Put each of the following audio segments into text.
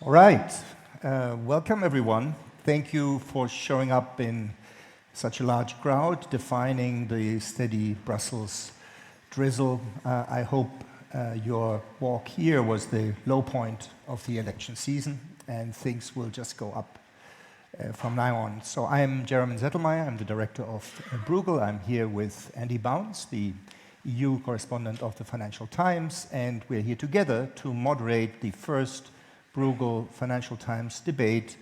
All right. Welcome, everyone. Thank you for showing up in such a large crowd, defining the steady Brussels drizzle. I hope your walk here was the low point of the election season, and things will just go up from now on. So I'm Jeremy Zettelmeier. I'm the director of Bruegel. I'm here with Andy Bounds, the EU correspondent of the Financial Times, and we're here together to moderate the first Bruegel Financial Times debate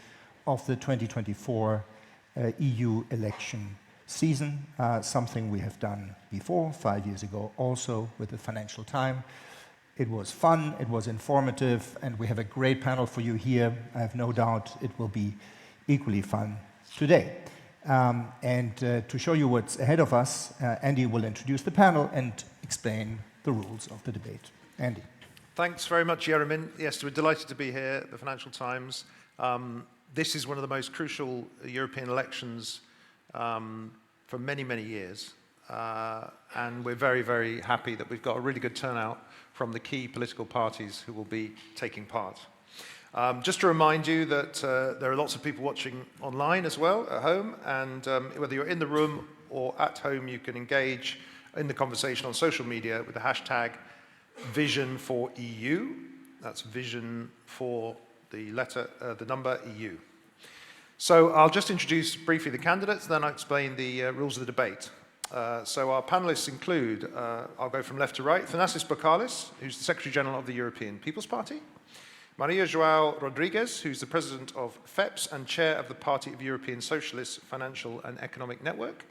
of the 2024 EU election season, something we have done before, 5 years ago, also with the Financial Times. It was fun, it was informative, and we have a great panel for you here. I have no doubt it will be equally fun today. To show you what's ahead of us, Andy will introduce the panel and explain the rules of the debate. Andy. Thanks very much, Jeremy. Yes, we're delighted to be here at the Financial Times. This is one of the most crucial European elections for many, many years. And we're very, very happy that we've got a really good turnout from the key political parties who will be taking part. Just to remind you that there are lots of people watching online as well at home, and whether you're in the room or at home, you can engage in the conversation on social media with the hashtag #VisionForEU. That's vision for the letter, the number EU. So I'll just introduce briefly the candidates, then I'll explain the rules of the debate. So our panelists include, I'll go from left to right, Thanasis Bokalis, who's the Secretary General of the European People's Party, Maria João Rodrigues, who's the President of FEPS and Chair of the Party of European Socialists Financial and Economic Network,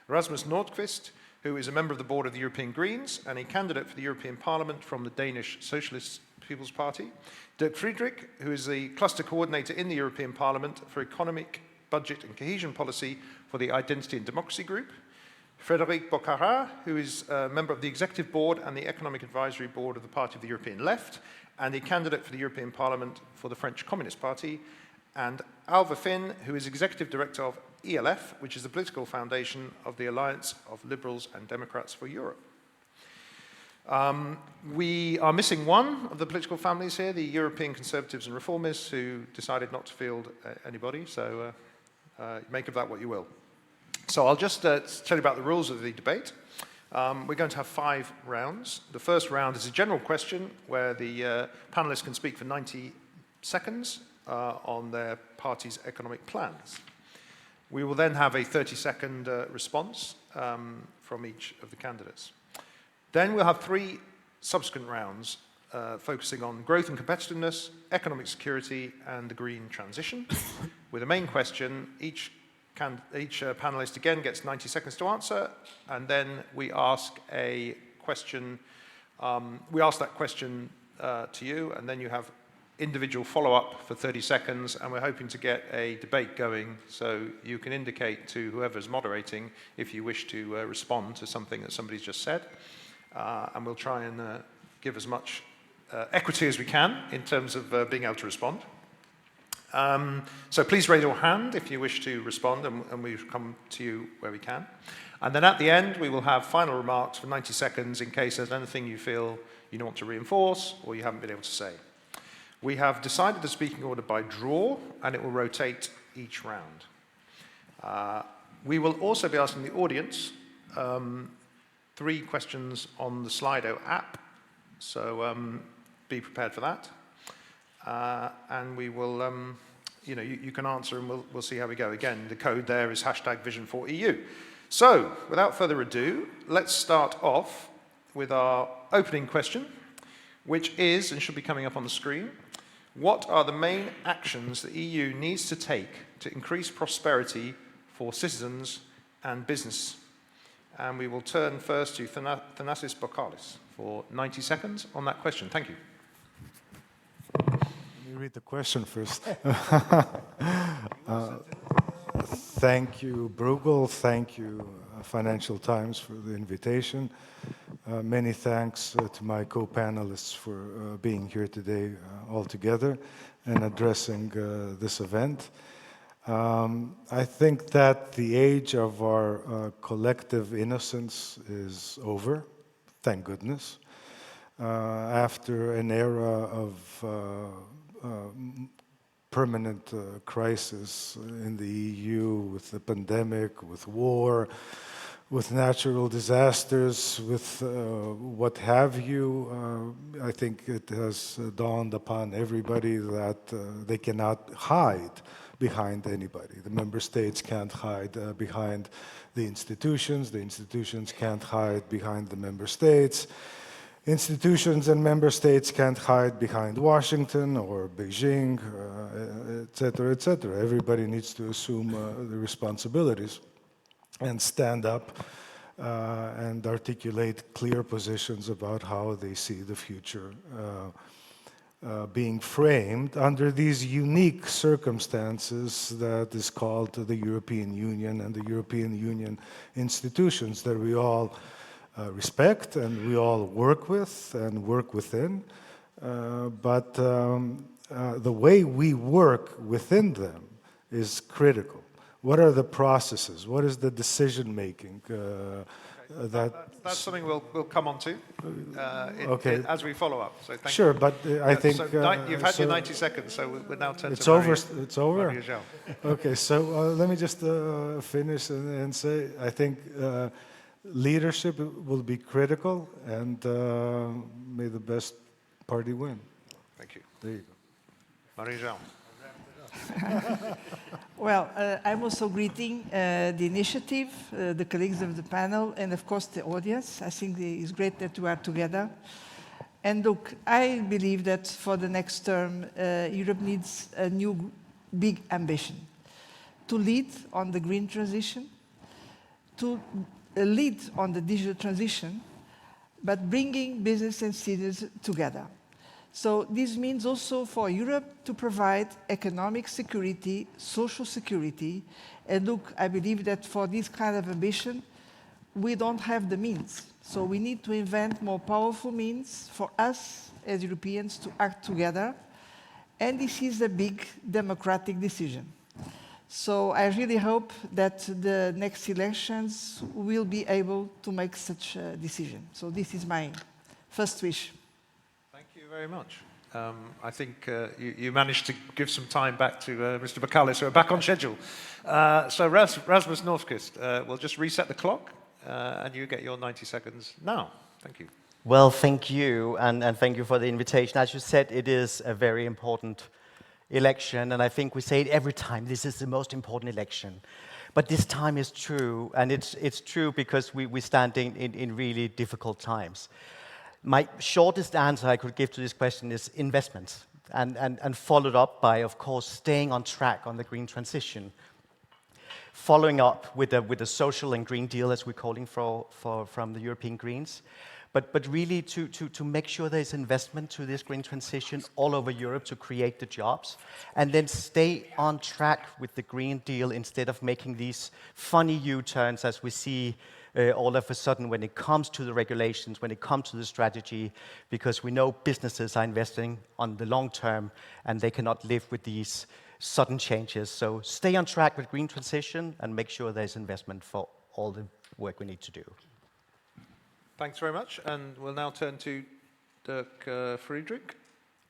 Rasmus Nordqvist, who is a member of the board of the European Greens and a candidate for the European Parliament from the Danish Socialist People's Party, Dirk Friedrich, who is the cluster coordinator in the European Parliament for economic, budget and cohesion policy for the Identity and Democracy Group, Frédéric Boccarat, who is a member of the Executive Board and the Economic Advisory Board of the Party of the European Left, and a candidate for the European Parliament for the French Communist Party, and Alva Finn, who is Executive Director of ELF, which is the political foundation of the Alliance of Liberals and Democrats for Europe. We are missing one of the political families here, the European Conservatives and Reformists, who decided not to field anybody, so make of that what you will. So I'll just tell you about the rules of the debate. We're going to have 5 rounds. The first round is a general question where the panelists can speak for 90 seconds on their party's economic plans. We will then have a 30-second response from each of the candidates. Then we'll have 3 subsequent rounds focusing on growth and competitiveness, economic security, and the green transition. With a main question, each panelist again gets 90 seconds to answer, and then we ask a question. We ask that question to you, and then you have individual follow-up for 30 seconds, and we're hoping to get a debate going so you can indicate to whoever's moderating if you wish to respond to something that somebody's just said. And we'll try and give as much equity as we can in terms of being able to respond. So please raise your hand if you wish to respond, and we'll come to you where we can. And then at the end, we will have final remarks for 90 seconds in case there's anything you feel you want to reinforce or you haven't been able to say. We have decided the speaking order by draw, and it will rotate each round. We will also be asking the audience 3 questions on the Slido app, so be prepared for that. And we will, you can answer and we'll see how we go. Again, the code there is #VisionForEU. So, without further ado, let's start off with our opening question, which is, and should be coming up on the screen, what are the main actions the EU needs to take to increase prosperity for citizens and business? And we will turn first to Thanasis Bokalis for 90 seconds on that question. Thank you. Let me read the question first. Thank you, Bruegel. Thank you, Financial Times, for the invitation. Many thanks to my co-panelists for being here today all together and addressing this event. I think that the age of our collective innocence is over, thank goodness. After an era of permanent crisis in the EU with the pandemic, with war, with natural disasters, with what have you. I think it has dawned upon everybody that they cannot hide behind anybody. The member states can't hide behind the institutions can't hide behind the member states. Institutions and member states can't hide behind Washington or Beijing, et cetera, et cetera. Everybody needs to assume the responsibilities and stand up and articulate clear positions about how they see the future being framed under these unique circumstances that is called the European Union and the European Union institutions that we all respect and we all work with and work within. But the way we work within them is critical. What are the processes? What is the decision making? That's something we'll come on to as we follow up. So thank sure, you. but I think... you've had your 90 seconds, so we're now turning it's to over. It's over? Maria. Okay, so let me just finish and say, I think leadership will be critical, and may the best party win. Thank you. There you go. Maria. Well, I'm also greeting the initiative, the colleagues of the panel, and of course the audience. I think it's great that we are together. And look, I believe that for the next term, Europe needs a new big ambition to lead on the green transition, to lead on the digital transition, but bringing business and citizens together. So this means also for Europe to provide economic security, social security, and look, I believe that for this kind of ambition, we don't have the means. So we need to invent more powerful means for us as Europeans to act together, and this is a big democratic decision. So I really hope that the next elections will be able to make such a decision. So this is my first wish. Thank you very much. I think you managed to give some time back to Mr. Bakalis, so we're back on schedule. So Rasmus Nordqvist, we'll just reset the clock, and you get your 90 seconds now. Thank you. Well, thank you, and thank you for the invitation. As you said, it is a very important election, and I think we say it every time, this is the most important election. But this time is true, and it's true because we're standing in really difficult times. My shortest answer I could give to this question is investments, and followed up by, of course, staying on track on the green transition, following up with the social and green deal, as we're calling from the European Greens, but really to make sure there's investment to this green transition all over Europe to create the jobs, and then stay on track with the Green Deal instead of making these funny U-turns as we see all of a sudden when it comes to the regulations, when it comes to the strategy, because we know businesses are investing on the long term and they cannot live with these sudden changes. So stay on track with green transition and make sure there's investment for all the work we need to do. Thanks very much, and we'll now turn to Dirk Friedrich.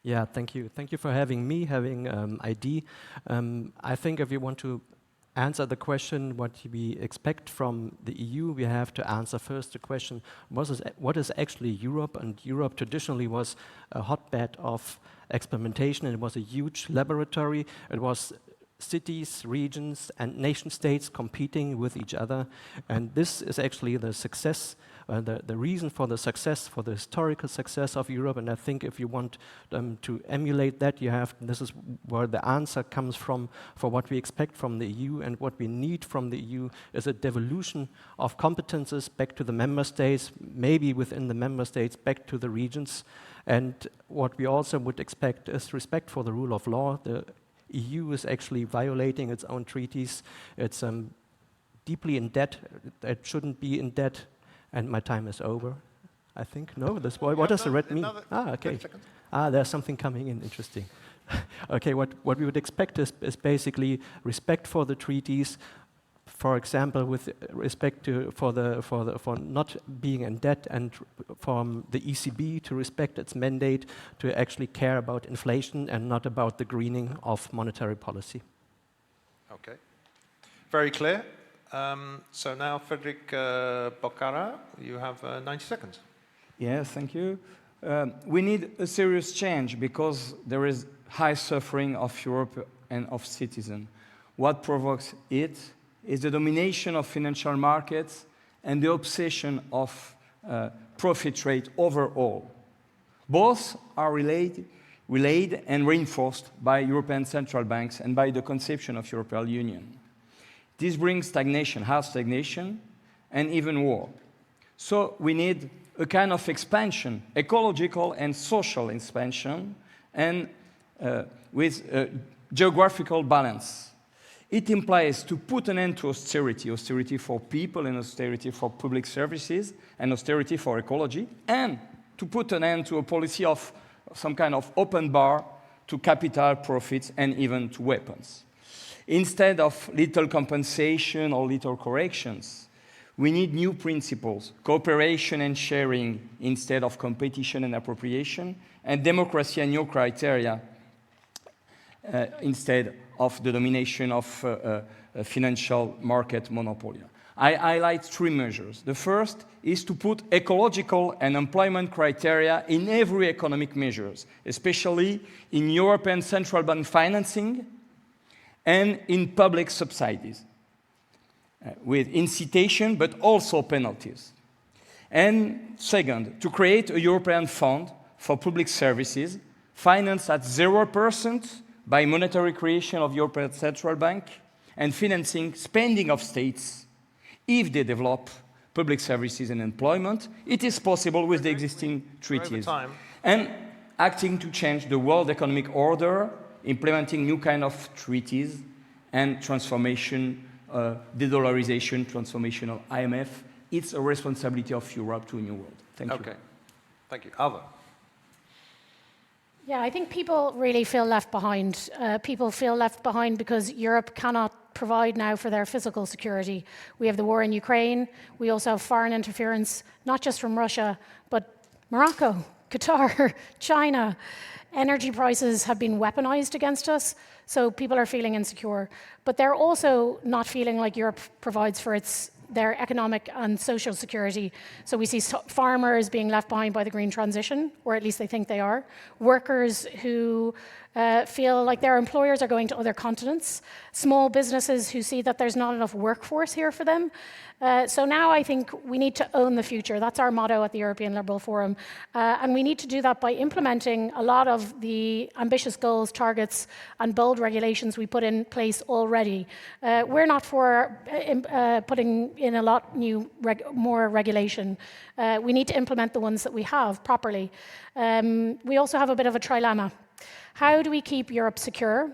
Yeah, thank you. Thank you for having me, having ID. I think if you want to answer the question what we expect from the EU, we have to answer first the question, what is actually Europe? And Europe traditionally was a hotbed of experimentation. It was a huge laboratory. It was cities, regions, and nation states competing with each other. And this is actually the success, the reason for the success, for the historical success of Europe. And I think if you want to emulate that, this is where the answer comes from for what we expect from the EU. And what we need from the EU is a devolution of competences back to the member states, maybe within the member states, back to the regions. And what we also would expect is respect for the rule of law. The EU is actually violating its own treaties. It's deeply in debt. It shouldn't be in debt. And my time is over, I think. No, what does the red mean? Okay. There's something coming in, interesting. Okay, what we would expect is basically respect for the treaties, for example, with respect to for not being in debt, and from the ECB to respect its mandate to actually care about inflation and not about the greening of monetary policy. Okay. Very clear. So now, Frederic Boccara, you have 90 seconds. Yes, thank you. We need a serious change because there is high suffering of Europe and of citizens. What provokes it is the domination of financial markets and the obsession of profit rate overall. Both are relayed and reinforced by European central banks and by the conception of European Union. This brings stagnation, hard stagnation, and even war. So we need a kind of expansion, ecological and social expansion, and with geographical balance. It implies to put an end to austerity, austerity for people and austerity for public services and austerity for ecology, and to put an end to a policy of some kind of open bar to capital profits and even to weapons. Instead of little compensation or little corrections, we need new principles, cooperation and sharing instead of competition and appropriation, and democracy and new criteria instead of the domination of a financial market monopoly. I highlight three measures. The first is to put ecological and employment criteria in every economic measures, especially in European Central Bank financing and in public subsidies, with incitation but also penalties. And second, to create a European fund for public services financed at 0% by monetary creation of European Central Bank and financing spending of states if they develop public services and employment. It is possible with the existing treaties. And acting to change the world economic order, implementing new kind of treaties and transformation, de-dollarization, transformation of IMF. It's a responsibility of Europe to a new world. Thank you. Okay. Thank you. Alva. Yeah, I think people really feel left behind. People feel left behind because Europe cannot provide now for their physical security. We have the war in Ukraine. We also have foreign interference, not just from Russia, but Morocco, Qatar, China. Energy prices have been weaponized against us, so people are feeling insecure. But they're also not feeling like Europe provides for their economic and social security. So we see farmers being left behind by the green transition, or at least they think they are. Workers who feel like their employers are going to other continents. Small businesses who see that there's not enough workforce here for them. So now I think we need to own the future. That's our motto at the European Liberal Forum. And we need to do that by implementing a lot of the ambitious goals, targets, and bold regulations we put in place already. We're not for putting in a lot more regulation. We need to implement the ones that we have properly. We also have a bit of a trilemma. How do we keep Europe secure,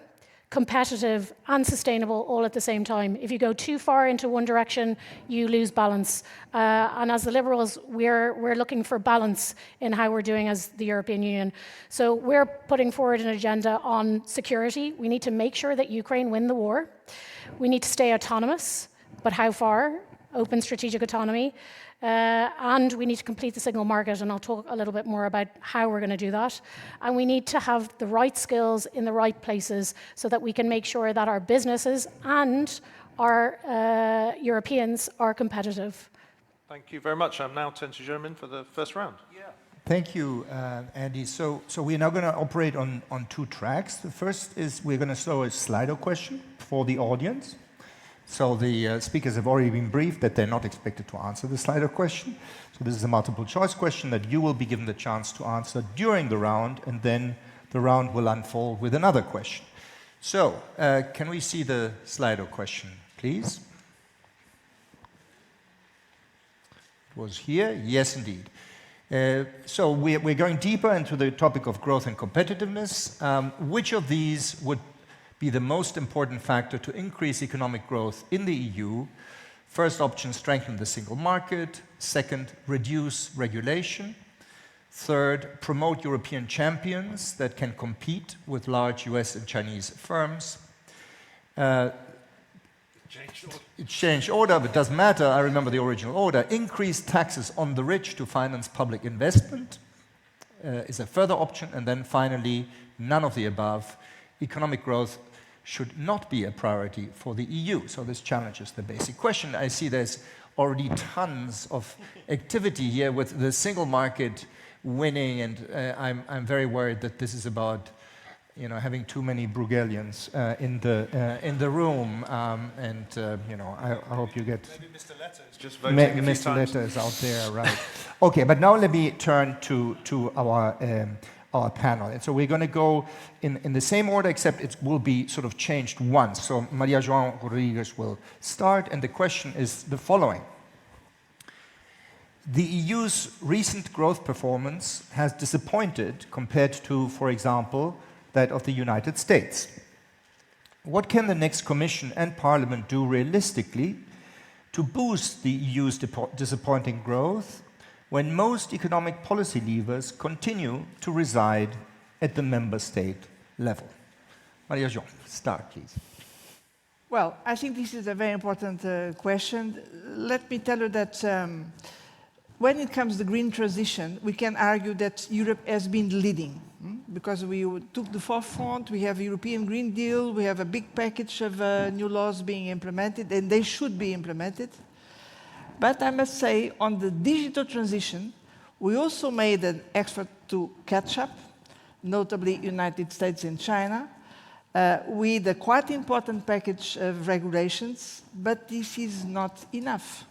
competitive and sustainable all at the same time? If you go too far into one direction, you lose balance. And as the Liberals, we're looking for balance in how we're doing as the European Union. So we're putting forward an agenda on security. We need to make sure that Ukraine win the war. We need to stay autonomous, but how far? Open strategic autonomy. And we need to complete the single market, and I'll talk a little bit more about how we're going to do that. And we need to have the right skills in the right places so that we can make sure that our businesses and our Europeans are competitive. Thank you very much. I'm now turning to German for the first round. Thank you, Andy. So we're now going to operate on two tracks. The first is we're going to show a Slido question for the audience. So the speakers have already been briefed that they're not expected to answer the Slido question. So this is a multiple choice question that you will be given the chance to answer during the round, and then the round will unfold with another question. So can we see the Slido question, please? It was here? Yes, indeed. So we're going deeper into the topic of growth and competitiveness. Which of these would be the most important factor to increase economic growth in the EU? First option, strengthen the single market. Second, reduce regulation. Third, promote European champions that can compete with large US and Chinese firms. It changed order, but it doesn't matter. I remember the original order. Increase taxes on the rich to finance public investment is a further option. And then finally, none of the above. Economic growth should not be a priority for the EU. So this challenges the basic question. I see there's already tons of activity here with the single market winning, and I'm very worried that this is about having too many Bruegelians in the room, I hope you get. Maybe Mr. Letter is just voting a few Mr. times. Letter is out there, right? Okay, but now let me turn to our panel. And so we're going to go in the same order, except it will be sort of changed once. So Maria João Rodrigues will start, and the question is the following. The EU's recent growth performance has disappointed compared to, for example, that of the United States. What can the next Commission and Parliament do realistically to boost the EU's disappointing growth when most economic policy levers continue to reside at the member state level? Maria João, start, please. Well, I think this is a very important question. Let me tell you that when it comes to the green transition, we can argue that Europe has been leading. Because we took the forefront, we have a European Green Deal, we have a big package of new laws being implemented, and they should be implemented. But I must say, on the digital transition, we also made an effort to catch up, notably United States and China, with a quite important package of regulations, but this is not enough.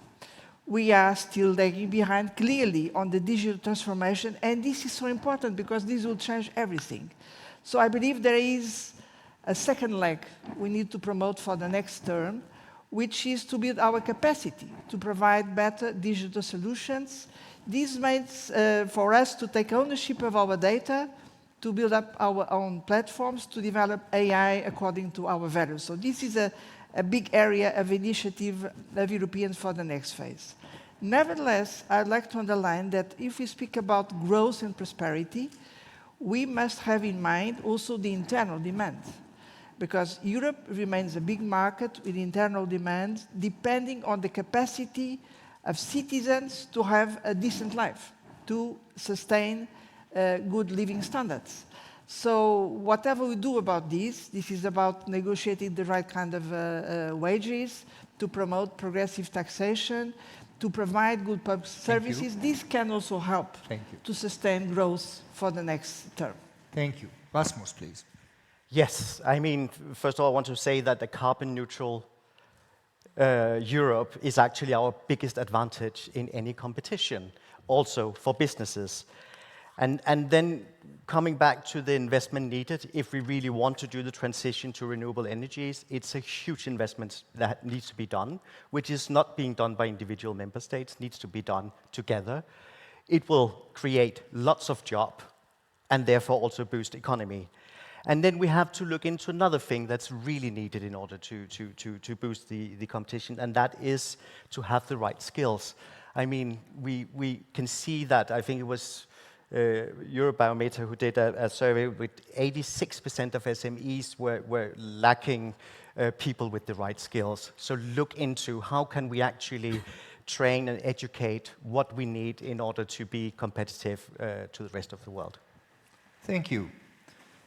We are still lagging behind clearly on the digital transformation, and this is so important because this will change everything. So I believe there is a second leg we need to promote for the next term, which is to build our capacity to provide better digital solutions. This means for us to take ownership of our data, to build up our own platforms, to develop AI according to our values. So this is a big area of initiative of Europeans for the next phase. Nevertheless, I'd like to underline that if we speak about growth and prosperity, we must have in mind also the internal demand. Because Europe remains a big market with internal demand depending on the capacity of citizens to have a decent life, to sustain good living standards. So whatever we do about this is about negotiating the right kind of wages, to promote progressive taxation, to provide good public services. This can also help to sustain growth for the next term. Thank you. Rasmus, please. Yes, I mean, first of all, I want to say that the carbon neutral Europe is actually our biggest advantage in any competition, also for businesses. And then coming back to the investment needed, if we really want to do the transition to renewable energies, it's a huge investment that needs to be done, which is not being done by individual member states, needs to be done together. It will create lots of jobs and therefore also boost economy. And then we have to look into another thing that's really needed in order to boost the competition, and that is to have the right skills. I mean, we can see that, I think it was Eurobarometer who did a survey with 86% of SMEs were lacking people with the right skills. So look into how can we actually train and educate what we need in order to be competitive to the rest of the world. Thank you.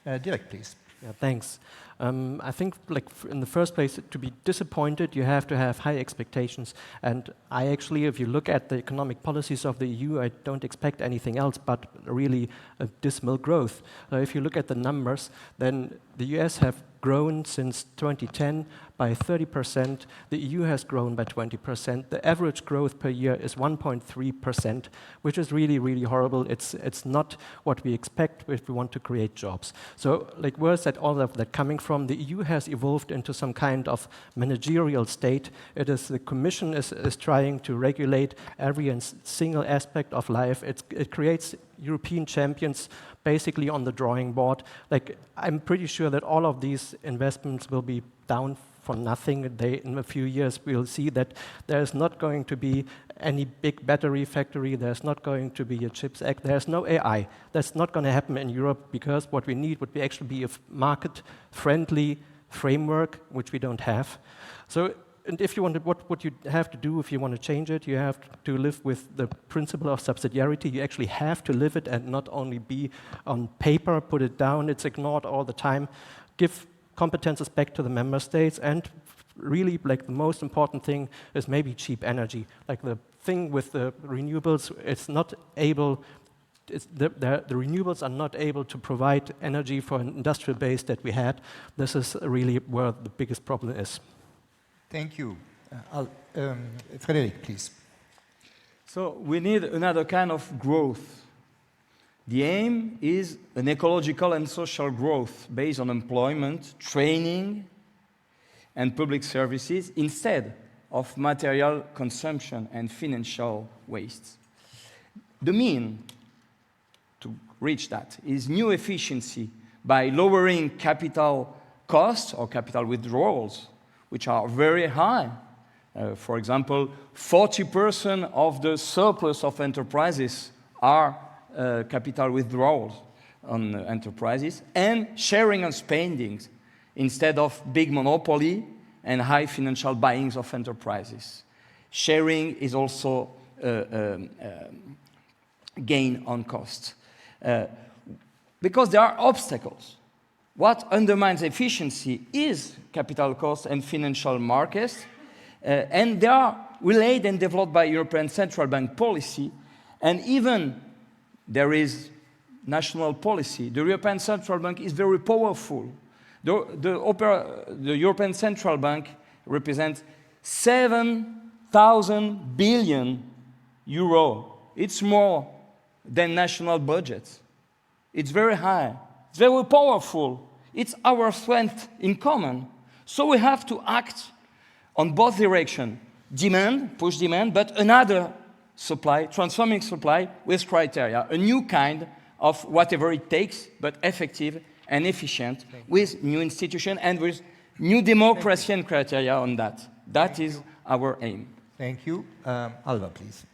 Dirk, please. Yeah, thanks. I think, like, in the first place, to be disappointed, you have to have high expectations. And I actually, if you look at the economic policies of the EU, I don't expect anything else but really a dismal growth. If you look at the numbers, then the US have grown since 2010 by 30%. The EU has grown by 20%. The average growth per year is 1.3%, which is really, really horrible. It's not what we expect if we want to create jobs. So, like, where is that all of that coming from? The EU has evolved into some kind of managerial state. It is the Commission is trying to regulate every single aspect of life. It creates European champions basically on the drawing board. Like, I'm pretty sure that all of these investments will be down for nothing. In a few years, we'll see that there's not going to be any big battery factory. There's not going to be a CHIPS Act. There's no AI. That's not going to happen in Europe, because what we need would actually be a market-friendly framework, which we don't have. So and if you want to, what you have to do if you want to change it, you have to live with the principle of subsidiarity. You actually have to live it and not only be on paper, put it down, it's ignored all the time. Give competences back to the member states, and really, like, the most important thing is maybe cheap energy. Like the thing with the renewables, it's not able, the renewables are not able to provide energy for an industrial base that we had. This is really where the biggest problem is. Thank you. Frederick, please. So we need another kind of growth. The aim is an ecological and social growth based on employment, training, and public services instead of material consumption and financial waste. The mean to reach that is new efficiency by lowering capital costs or capital withdrawals, which are very high. For example, 40% of the surplus of enterprises are capital withdrawals on enterprises, and sharing and spendings instead of big monopoly and high financial buyings of enterprises. Sharing is also gain on cost. Because there are obstacles. What undermines efficiency is capital costs and financial markets, and they are relayed and developed by European Central Bank policy, and even there is national policy. The European Central Bank is very powerful. The European Central Bank represents 7,000 billion euro. It's more than national budgets. It's very high. It's very powerful. It's our strength in common. So we have to act on both directions. Demand, push demand, but another supply, transforming supply with criteria, a new kind of whatever it takes, but effective and efficient, with new institution and with new democracy and criteria on that. That is our aim. Thank you. Alva, please.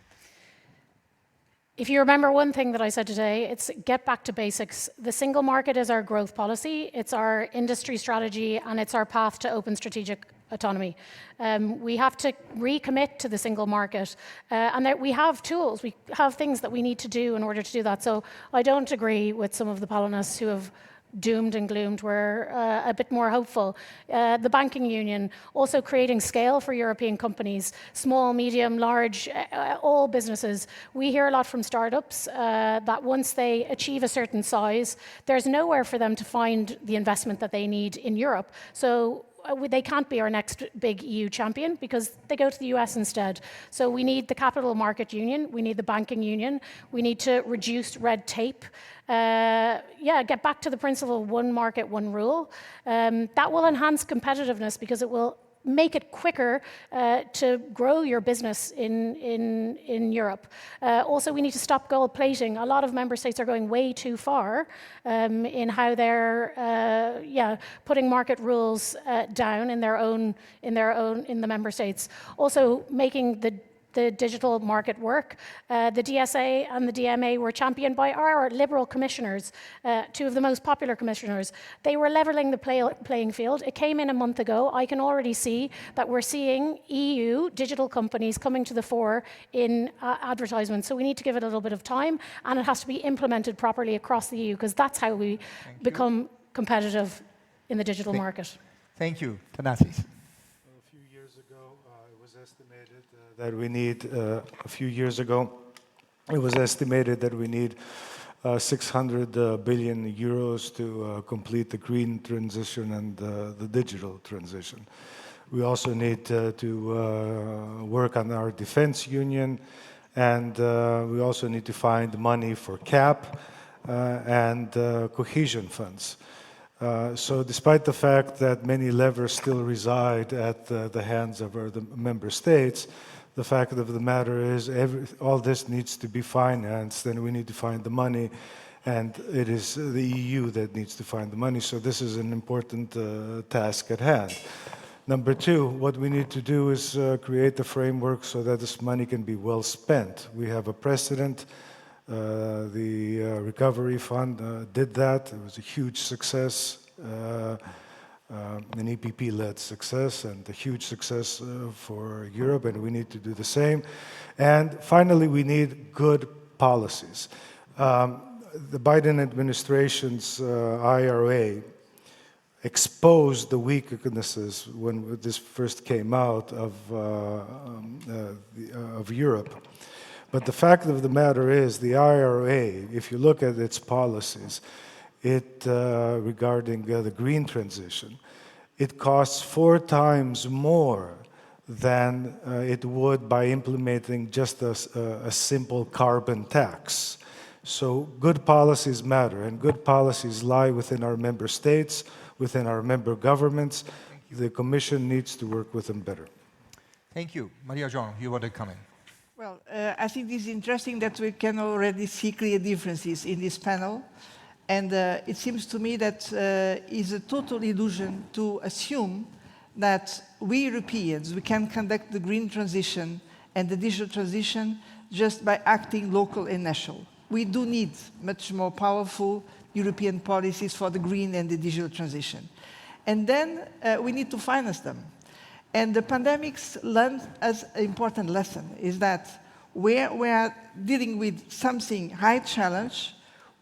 If you remember one thing that I said today, it's get back to basics. The single market is our growth policy, it's our industry strategy, and it's our path to open strategic autonomy. We have to recommit to the single market, and that we have tools, we have things that we need to do in order to do that. So I don't agree with some of the panelists who have doomed and gloomed. We're a bit more hopeful. The banking union, also creating scale for European companies, small, medium, large, all businesses. We hear a lot from startups that once they achieve a certain size, there's nowhere for them to find the investment that they need in Europe. So they can't be our next big EU champion because they go to the US instead. So we need the capital market union, we need the banking union, we need to reduce red tape. Get back to the principle of one market, one rule. That will enhance competitiveness because it will make it quicker to grow your business in Europe. Also, we need to stop gold plating. A lot of member states are going way too far in how they're putting market rules down in the member states. Also, making the digital market work. The DSA and the DMA were championed by our Liberal commissioners, two of the most popular commissioners. They were levelling the playing field. It came in a month ago. I can already see that we're seeing EU digital companies coming to the fore in advertisements. So we need to give it a little bit of time, and it has to be implemented properly across the EU, because that's how we become competitive in the digital market. Thank you. Thanasis. A few years ago, it was estimated that we need, a few years ago, it was estimated that we need 600 billion euros to complete the green transition and the digital transition. We also need to work on our defense union, and we also need to find money for CAP and cohesion funds. So despite the fact that many levers still reside at the hands of the member states, the fact of the matter is all this needs to be financed, and we need to find the money, and it is the EU that needs to find the money. So this is an important task at hand. Number two, what we need to do is create the framework so that this money can be well spent. We have a precedent. The Recovery Fund did that. It was a huge success. an EPP-led success and a huge success for Europe, and we need to do the same. And finally, we need good policies. The Biden administration's IRA exposed the weaknesses when this first came out of Europe. But the fact of the matter is, the IRA, if you look at its policies, regarding the green transition, it costs 4 times more than it would by implementing just a simple carbon tax. So good policies matter, and good policies lie within our member states, within our member governments. The Commission needs to work with them better. Thank you. Maria Jean, you want to come in? Well, I think it's interesting that we can already see clear differences in this panel. And it seems to me that it's a total illusion to assume that we Europeans, we can conduct the green transition and the digital transition just by acting local and national. We do need much more powerful European policies for the green and the digital transition. And then we need to finance them. And the pandemics learned us an important lesson, is that where we are dealing with something high challenge,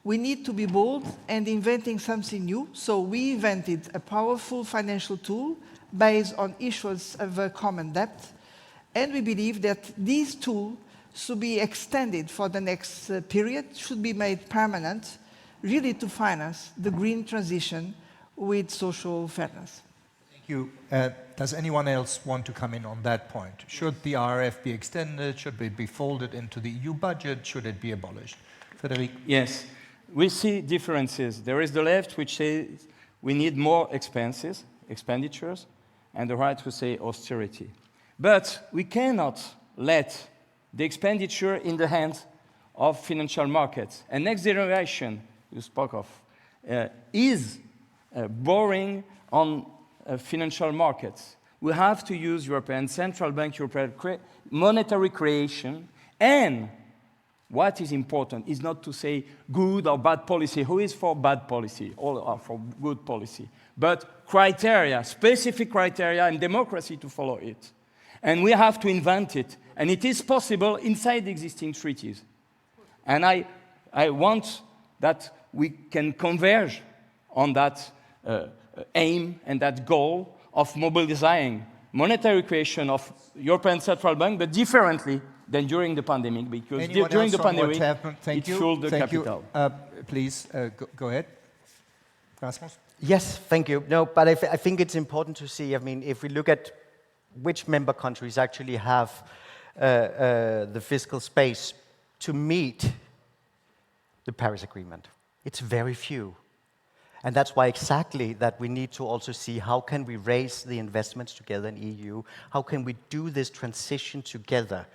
we need to be bold and inventing something new. So we invented a powerful financial tool based on issuance of a common debt. And we believe that this tool should be extended for the next period, should be made permanent, really to finance the green transition with social fairness. Thank you. Does anyone else want to come in on that point? Should the RRF be extended? Should it be folded into the EU budget? Should it be abolished? Frédéric? Yes, we see differences. There is the left which says we need more expenditures, and the right who say austerity. But we cannot let the expenditure in the hands of financial markets. And next generation, you spoke of, is borrowing on financial markets. We have to use European Central Bank, European monetary creation, and what is important is not to say good or bad policy. Who is for bad policy? All are for good policy. But criteria, specific criteria, and democracy to follow it. And we have to invent it. And it is possible inside the existing treaties. And I want that we can converge on that aim and that goal of mobilizing monetary creation of European Central Bank, but differently than during the pandemic, because during the pandemic, it fueled the capital. Please, go ahead. Rasmus? Yes, thank you. No, but I think it's important to see, I mean, if we look at which member countries actually have the fiscal space to meet the Paris Agreement, it's very few. And that's why exactly that we need to also see how can we raise the investments together in EU, how can we do this transition together.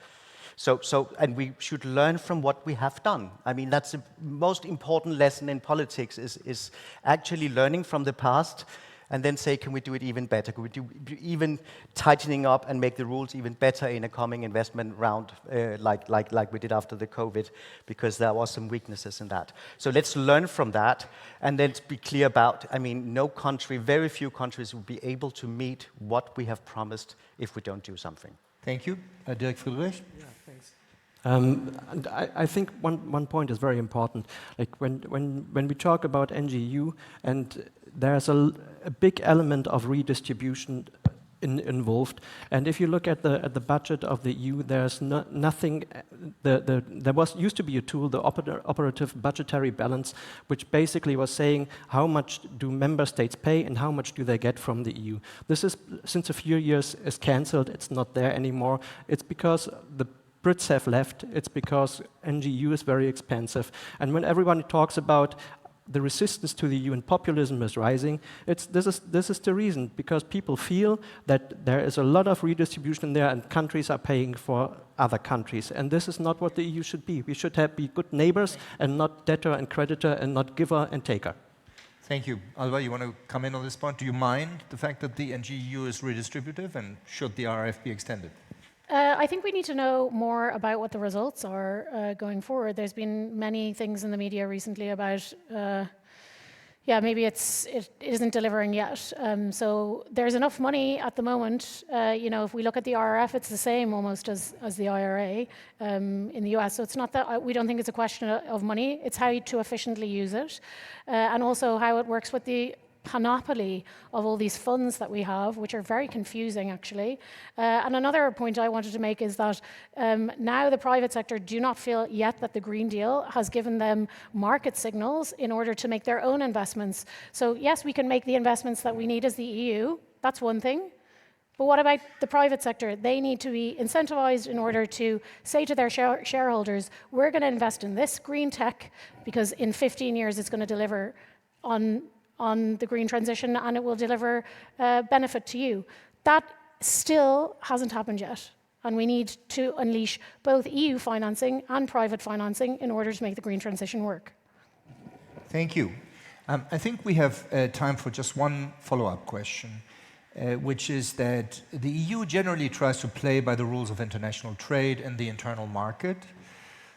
And we should learn from what we have done. I mean, that's the most important lesson in politics is actually learning from the past and then say, can we do it even better? Can we do even tightening up and make the rules even better in a coming investment round like we did after the COVID, because there was some weaknesses in that. So let's learn from that and let's be clear about, I mean, no country, very few countries will be able to meet what we have promised if we don't do something. Thank you. Dirk Friedrich? Yeah, thanks. And I think one point is very important. Like when we talk about NGU, and there's a big element of redistribution involved. And if you look at the budget of the EU, there's nothing. There used to be a tool, the operative budgetary balance, which basically was saying how much do member states pay and how much do they get from the EU. This is, since a few years, is cancelled. It's not there anymore. It's because the Brits have left. It's because NGU is very expensive. And when everyone talks about the resistance to the EU and populism is rising, this is the reason, because people feel that there is a lot of redistribution there and countries are paying for other countries. And this is not what the EU should be. We should be good neighbors and not debtor and creditor and not giver and taker. Thank you. Alva, you want to come in on this point? Do you mind the fact that the NGU is redistributive, and should the RRF be extended? I think we need to know more about what the results are going forward. There's been many things in the media recently about yeah, maybe it isn't delivering yet. So there's enough money at the moment. You know, if we look at the RRF, it's the same almost as the IRA in the US. So it's not that we don't think it's a question of money. It's how to efficiently use it, and also how it works with the panoply of all these funds that we have, which are very confusing actually. And another point I wanted to make is that now the private sector do not feel yet that the Green Deal has given them market signals in order to make their own investments. So yes, we can make the investments that we need as the EU, that's one thing. But what about the private sector? They need to be incentivized in order to say to their shareholders, we're going to invest in this green tech because in 15 years it's going to deliver on the green transition and it will deliver benefit to you. That still hasn't happened yet. And we need to unleash both EU financing and private financing in order to make the green transition work. Thank you. I think we have time for just one follow-up question, which is that the EU generally tries to play by the rules of international trade and the internal market.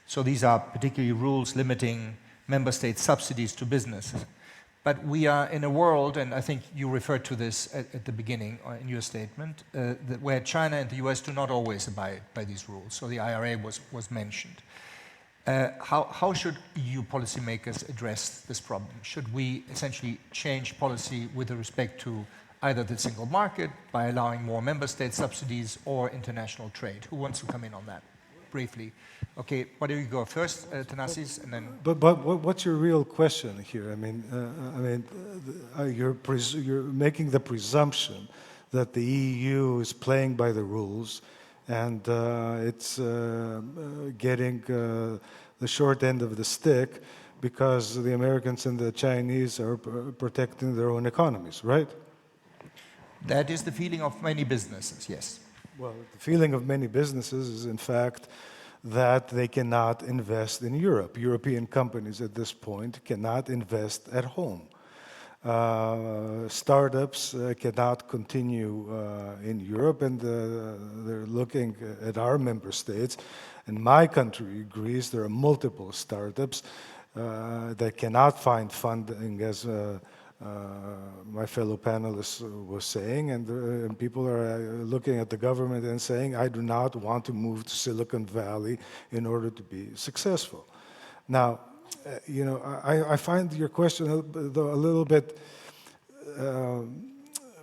So these are particularly rules limiting member state subsidies to businesses. But we are in a world, and I think you referred to this at the beginning in your statement, where China and the US do not always abide by these rules. So the IRA was mentioned. How should EU policymakers address this problem? Should we essentially change policy with respect to either the single market by allowing more member state subsidies or international trade? Who wants to come in on that briefly? Okay, why don't you go first, Thanasis, and then... But what's your real question here? You're making the presumption that the EU is playing by the rules and it's getting the short end of the stick because the Americans and the Chinese are protecting their own economies, right? That is the feeling of many businesses, yes. Well, the feeling of many businesses is, in fact, that they cannot invest in Europe. European companies at this point cannot invest at home. Startups cannot continue in Europe, and they're looking at our member states. In my country, Greece, there are multiple startups that cannot find funding, as my fellow panelist was saying, and people are looking at the government and saying, I do not want to move to Silicon Valley in order to be successful. Now, I find your question a little bit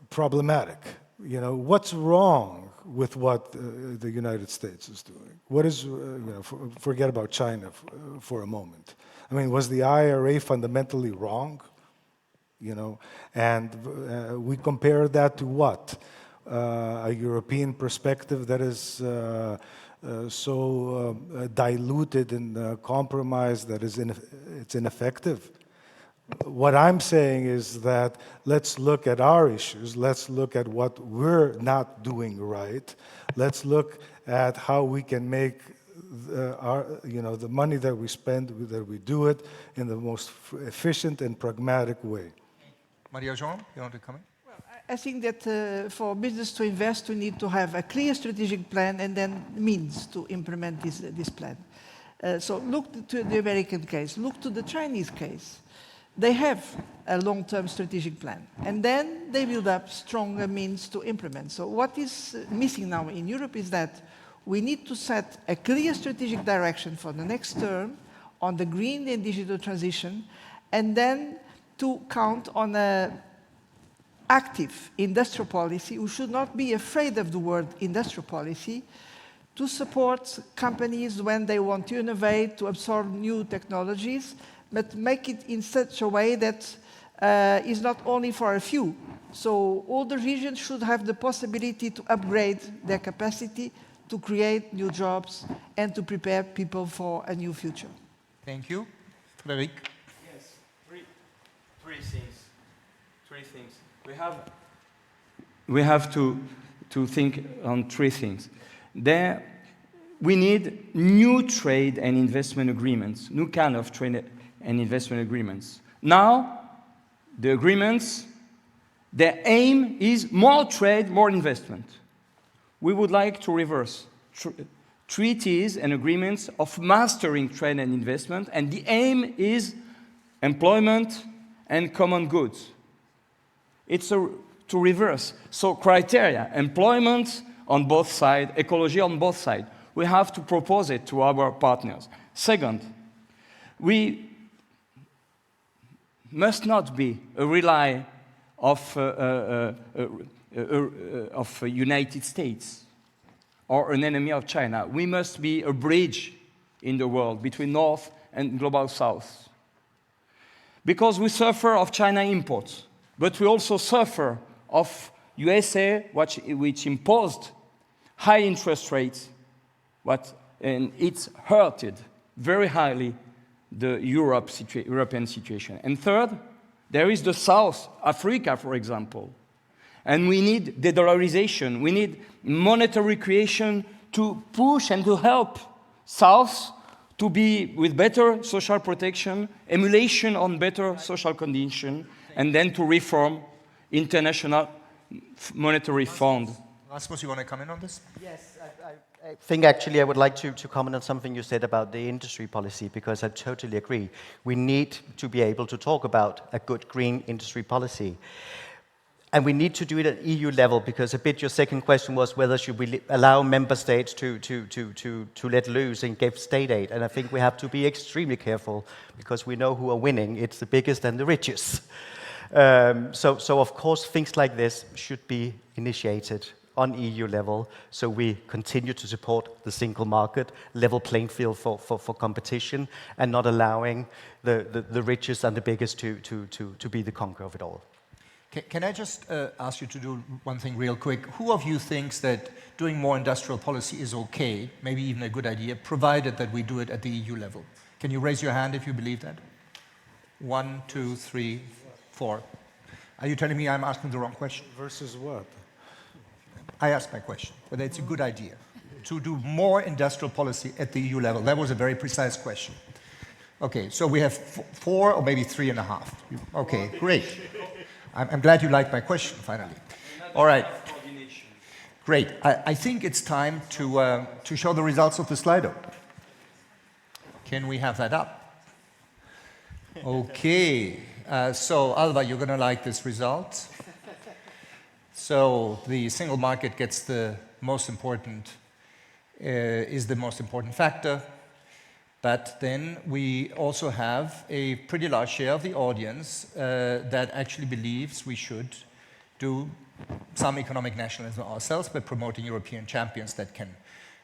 problematic. What's wrong with what the United States is doing? What is, forget about China for a moment. I mean, was the IRA fundamentally wrong? And we compare that to what? A European perspective that is so diluted and compromised that it's ineffective. What I'm saying is that let's look at our issues. Let's look at what we're not doing right. Let's look at how we can make the money that we spend, that we do it in the most efficient and pragmatic way. Maria-Jean, you want to come in? Well, I think that for business to invest, we need to have a clear strategic plan and then means to implement this plan. So look to the American case, look to the Chinese case. They have a long-term strategic plan, and then they build up stronger means to implement. So what is missing now in Europe is that we need to set a clear strategic direction for the next term on the green and digital transition, and then to count on an active industrial policy. We should not be afraid of the word industrial policy, to support companies when they want to innovate, to absorb new technologies, but make it in such a way that is not only for a few. So all the regions should have the possibility to upgrade their capacity, to create new jobs, and to prepare people for a new future. Thank you. Frédéric? Yes, three things. We have to think on three things. We need new trade and investment agreements, new kind of trade and investment agreements. Now, the agreements, their aim is more trade, more investment. We would like to reverse treaties and agreements of mastering trade and investment, and the aim is employment and common goods. It's to reverse. So criteria, employment on both sides, ecology on both sides. We have to propose it to our partners. Second, we must not be a rely of United States or an enemy of China. We must be a bridge in the world between North and Global South. Because we suffer of China imports, but we also suffer of USA, which imposed high interest rates, and it's hurted very highly the European situation. And third, there is the South Africa, for example. And we need de-dollarization. We need monetary creation to push and to help South to be with better social protection, emulation on better social conditions, and then to reform International Monetary Fund. Rasmus, you want to come in on this? Yes, I think actually I would like to comment on something you said about the industry policy, because I totally agree. We need to be able to talk about a good green industry policy. And we need to do it at EU level, because a bit your second question was whether should we allow member states to let loose and give state aid. And I think we have to be extremely careful, because we know who are winning. It's the biggest and the richest. So of course things like this should be initiated on EU level, so we continue to support the single market, level playing field for competition, and not allowing the richest and the biggest to be the conqueror of it all. Can I just ask you to do one thing real quick? Who of you thinks that doing more industrial policy is okay, maybe even a good idea, provided that we do it at the EU level? Can you raise your hand if you believe that? 1, 2, 3, 4. Are you telling me I'm asking the wrong question? Versus what? I asked my question, whether it's a good idea to do more industrial policy at the EU level. That was a very precise question. Okay, so we have 4 or maybe 3.5. Okay, great. I'm glad you liked my question, finally. All right. Great. I think it's time to show the results of the Slido. Can we have that up? Okay. So, Alva, you're going to like this result. So, the single market gets the most important, is the most important factor. But then we also have a pretty large share of the audience that actually believes we should do some economic nationalism ourselves by promoting European champions that can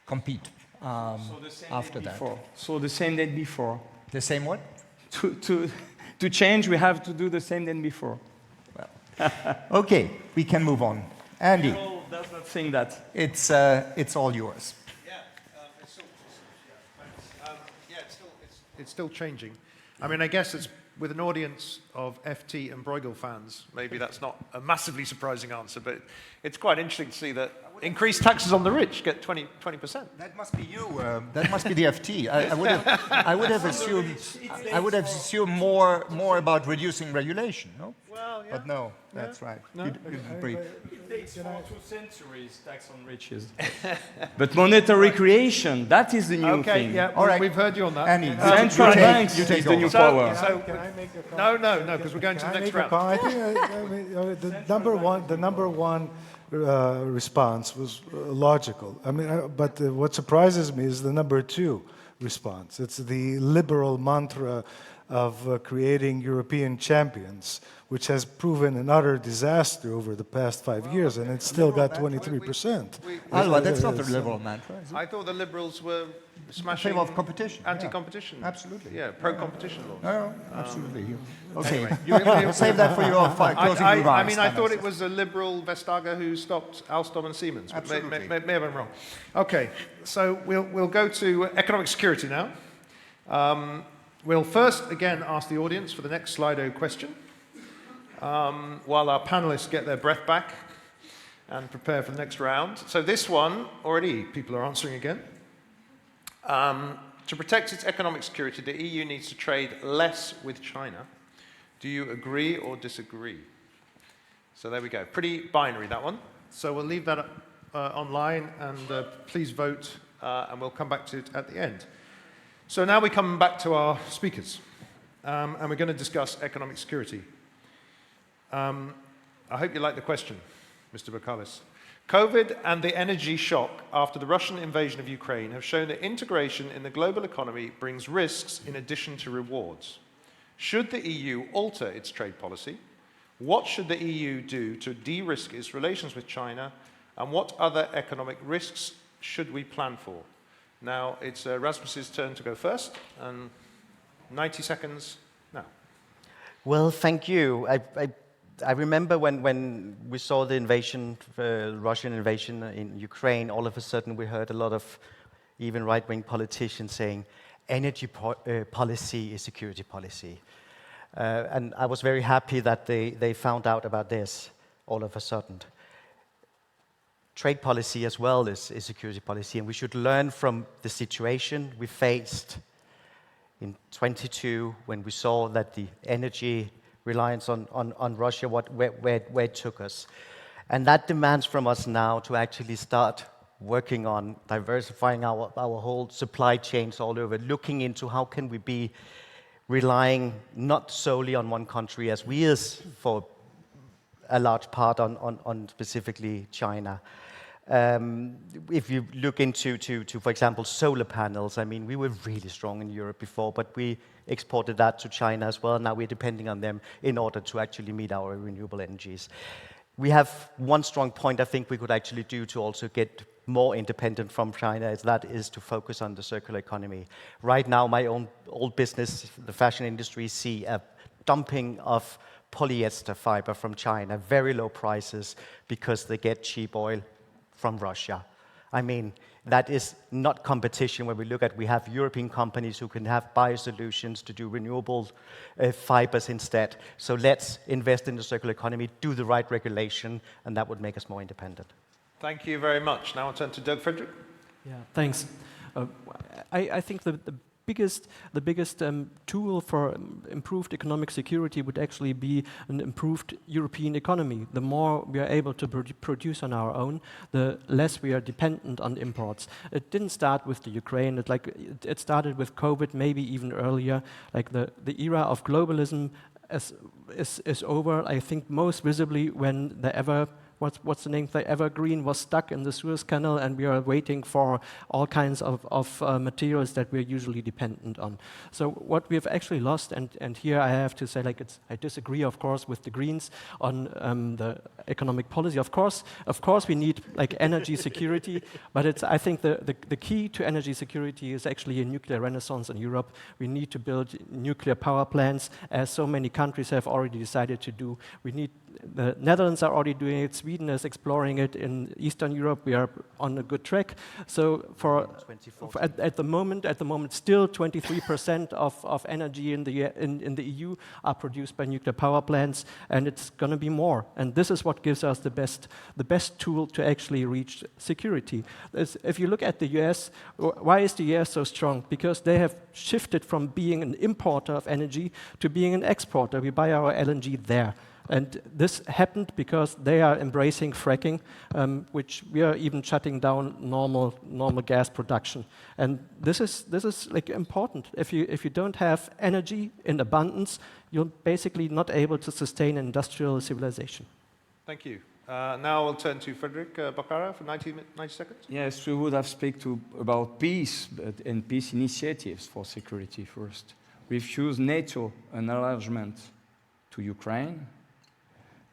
compete after that. So the same than before. The same what? To change, we have to do the same than before. Well, okay, we can move on. Andy, does not think that. It's all yours. It's still changing. I mean, I guess it's with an audience of FT and Bruegel fans, maybe that's not a massively surprising answer, but it's quite interesting to see that increased taxes on the rich get 20%. That must be you. That must be the FT. I would have assumed more about reducing regulation. No. Well, yeah. But no, that's right. No. You didn't brief. It takes 2 centuries tax on riches. But monetary creation, that is the new thing. Yeah. All right. We've heard you on that. Annie, central banks you take the new power. Can I make a comment? No, because we're going to the next round. I think the number one response was logical. I mean, but what surprises me is the number 2 response. It's the liberal mantra of creating European champions, which has proven an utter disaster over the past 5 years, and it's still got 23%. Alva, that's not the liberal mantra, is it? I thought the liberals were smashing favor of competition. Anti-competition. Yeah. Absolutely. Yeah, pro-competition laws. No, absolutely. Okay, we'll save that for your closing remarks. I mean, I thought it was a liberal Vestager who stopped Alstom and Siemens. Absolutely. May have been wrong. Okay, so we'll go to economic security now. We'll first, again, ask the audience for the next Slido question, while our panelists get their breath back and prepare for the next round. So this one, already people are answering again. To protect its economic security, the EU needs to trade less with China. Do you agree or disagree? So there we go. Pretty binary, that one. So we'll leave that online, and please vote, and we'll come back to it at the end. So now we come back to our speakers, and we're going to discuss economic security. I hope you like the question, Mr. Bakalis. COVID and the energy shock after the Russian invasion of Ukraine have shown that integration in the global economy brings risks in addition to rewards. Should the EU alter its trade policy? What should the EU do to de-risk its relations with China? And what other economic risks should we plan for? Now, it's Rasmus's turn to go first, and 90 seconds now. Well, thank you. I remember when we saw the invasion, Russian invasion in Ukraine, all of a sudden we heard a lot of even right-wing politicians saying, energy policy is security policy. And I was very happy that they found out about this all of a sudden. Trade policy as well is security policy, and we should learn from the situation we faced in 22 when we saw that the energy reliance on Russia, where it took us. And that demands from us now to actually start working on diversifying our whole supply chains all over, looking into how can we be relying not solely on one country as we is for a large part on specifically China. If you look into, for example, solar panels, I mean, we were really strong in Europe before, but we exported that to China as well. Now we're depending on them in order to actually meet our renewable energies. We have one strong point I think we could actually do to also get more independent from China, that is to focus on the circular economy. Right now, my own old business, the fashion industry, see a dumping of polyester fiber from China, very low prices because they get cheap oil from Russia. I mean, that is not competition when we look at, we have European companies who can have biosolutions to do renewable fibers instead. So let's invest in the circular economy, do the right regulation, and that would make us more independent. Thank you very much. Now I'll turn to Doug Frederick. Yeah, thanks. I think the biggest tool for improved economic security would actually be an improved European economy. The more we are able to produce on our own, the less we are dependent on imports. It didn't start with the Ukraine. It started with COVID, maybe even earlier. Like the era of globalism is over. I think most visibly when what's the name? The Evergreen was stuck in the Suez Canal, and we are waiting for all kinds of materials that we're usually dependent on. So what we have actually lost, and here I have to say, I disagree, of course, with the Greens on the economic policy. Of course, we need energy security, but I think the key to energy security is actually a nuclear renaissance in Europe. We need to build nuclear power plants, as so many countries have already decided to do. The Netherlands are already doing it. Sweden is exploring it. In Eastern Europe, we are on a good track. So at the moment, still 23% of energy in the EU are produced by nuclear power plants, and it's going to be more. And this is what gives us the best tool to actually reach security. If you look at the US, why is the US so strong? Because they have shifted from being an importer of energy to being an exporter. We buy our LNG there. And this happened because they are embracing fracking, which we are even shutting down normal gas production. And this is important. If you don't have energy in abundance, you're basically not able to sustain industrial civilization. Thank you. Now I'll turn to Frederick Boccara for 90 seconds. Yes, we would have spoken about peace and peace initiatives for security first. We've chosen NATO enlargement to Ukraine,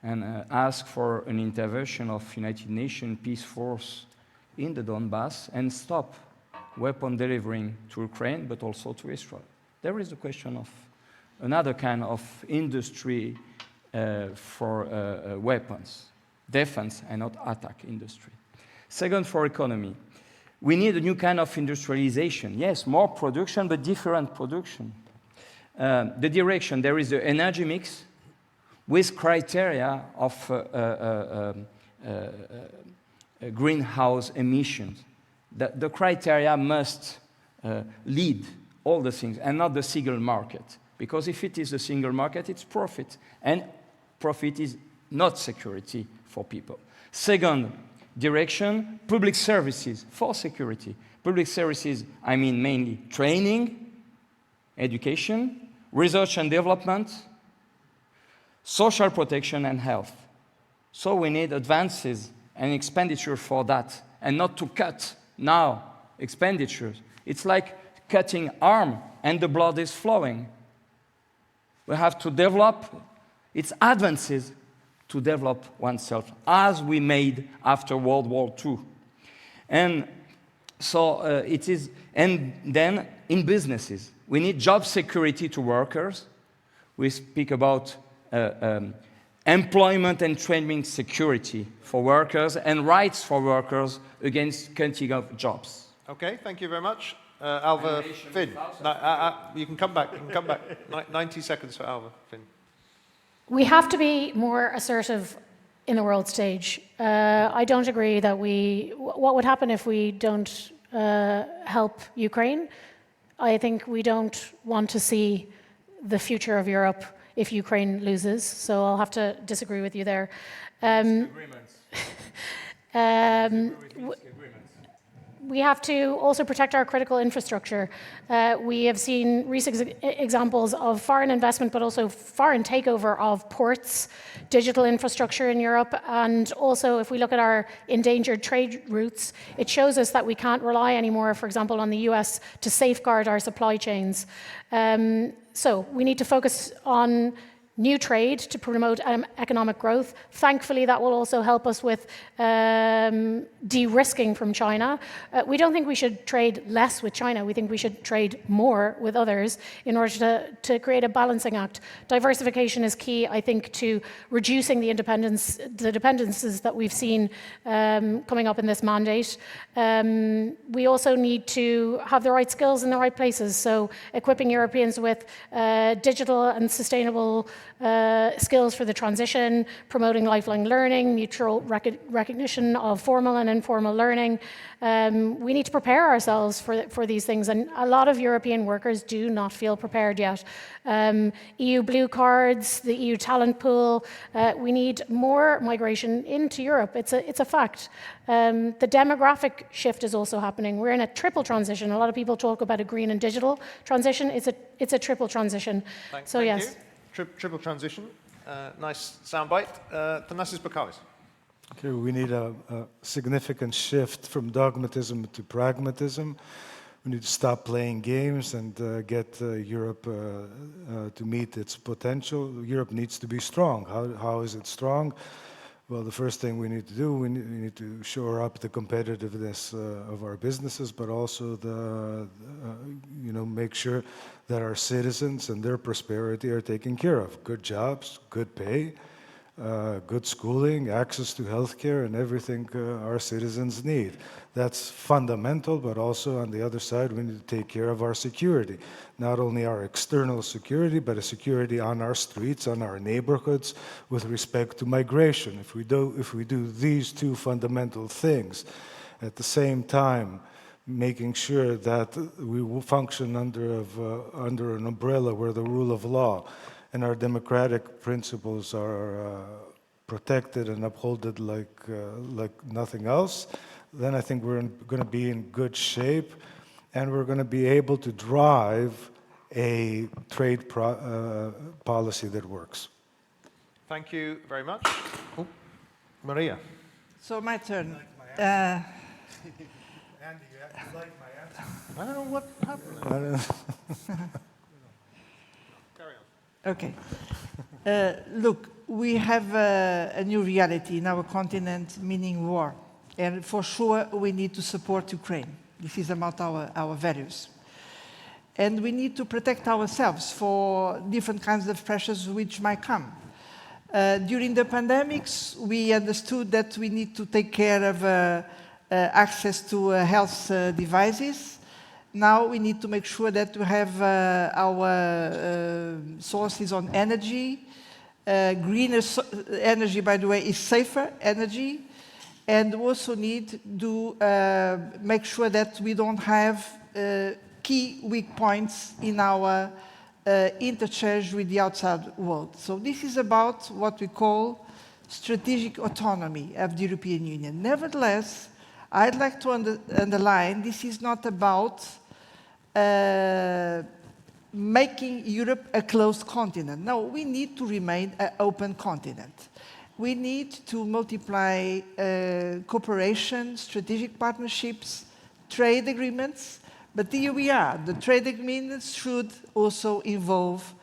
and ask for an intervention of United Nations peace force in the Donbass and stop weapon delivering to Ukraine, but also to Israel. There is a question of another kind of industry for weapons, defense and not attack industry. Second, for economy. We need a new kind of industrialization. Yes, more production, but different production. The direction, there is the energy mix, with criteria of greenhouse emissions. The criteria must lead all the things, and not the single market. Because if it is a single market, it's profit. And profit is not security for people. Second direction, public services for security. Public services, I mean mainly training, education, research and development, social protection and health. So we need advances and expenditure for that, and not to cut now expenditures. It's like cutting arm and the blood is flowing. We have to develop, it's advances to develop oneself, as we made after World War II. And so it is, and then in businesses, we need job security to workers. We speak about employment and training security for workers and rights for workers against cutting of jobs. Okay, thank you very much. Alva, Finn, you can come back, 90 seconds for Alva, Finn. We have to be more assertive in the world stage. I don't agree that what would happen if we don't help Ukraine? I think we don't want to see the future of Europe if Ukraine loses, so I'll have to disagree with you there. We have to also protect our critical infrastructure. We have seen recent examples of foreign investment, but also foreign takeover of ports, digital infrastructure in Europe, and also if we look at our endangered trade routes, it shows us that we can't rely anymore, for example, on the US to safeguard our supply chains. So we need to focus on new trade to promote economic growth. Thankfully, that will also help us with de-risking from China. We don't think we should trade less with China. We think we should trade more with others in order to create a balancing act. Diversification is key, I think, to reducing the dependencies that we've seen coming up in this mandate. We also need to have the right skills in the right places. So equipping Europeans with digital and sustainable skills for the transition, promoting lifelong learning, mutual recognition of formal and informal learning. We need to prepare ourselves for these things, and a lot of European workers do not feel prepared yet. EU blue cards, the EU talent pool, we need more migration into Europe. It's a fact. The demographic shift is also happening. We're in a triple transition. A lot of people talk about a green and digital transition. It's a triple transition. Thank yes. You. Triple transition. Nice soundbite. Thanasis Bakalis. Okay, we need a significant shift from dogmatism to pragmatism. We need to stop playing games and get Europe to meet its potential. Europe needs to be strong. How is it strong? Well, the first thing we need to do, we need to shore up the competitiveness of our businesses, but also make sure that our citizens and their prosperity are taken care of. Good jobs, good pay, good schooling, access to healthcare, and everything our citizens need. That's fundamental, but also on the other side, we need to take care of our security. Not only our external security, but a security on our streets, on our neighborhoods, with respect to migration. If we do these two fundamental things, at the same time, making sure that we will function under an umbrella where the rule of law and our democratic principles are protected and upheld like nothing else, then I think we're going to be in good shape, and we're going to be able to drive a trade policy that works. Thank you very much. Oh, Maria. So my turn. Andy, you like my answer? I don't know what happened. Carry on. Okay. Look, we have a new reality in our continent, meaning war. And for sure, we need to support Ukraine. This is about our values. And we need to protect ourselves for different kinds of pressures which might come. During the pandemics, we understood that we need to take care of access to health devices. Now we need to make sure that we have our sources on energy. Greener energy, by the way, is safer energy. And we also need to make sure that we don't have key weak points in our interchange with the outside world. So this is about what we call strategic autonomy of the European Union. Nevertheless, I'd like to underline this is not about making Europe a closed continent. No, we need to remain an open continent. We need to multiply cooperation, strategic partnerships, trade agreements, but here we are. The trade agreements should also involve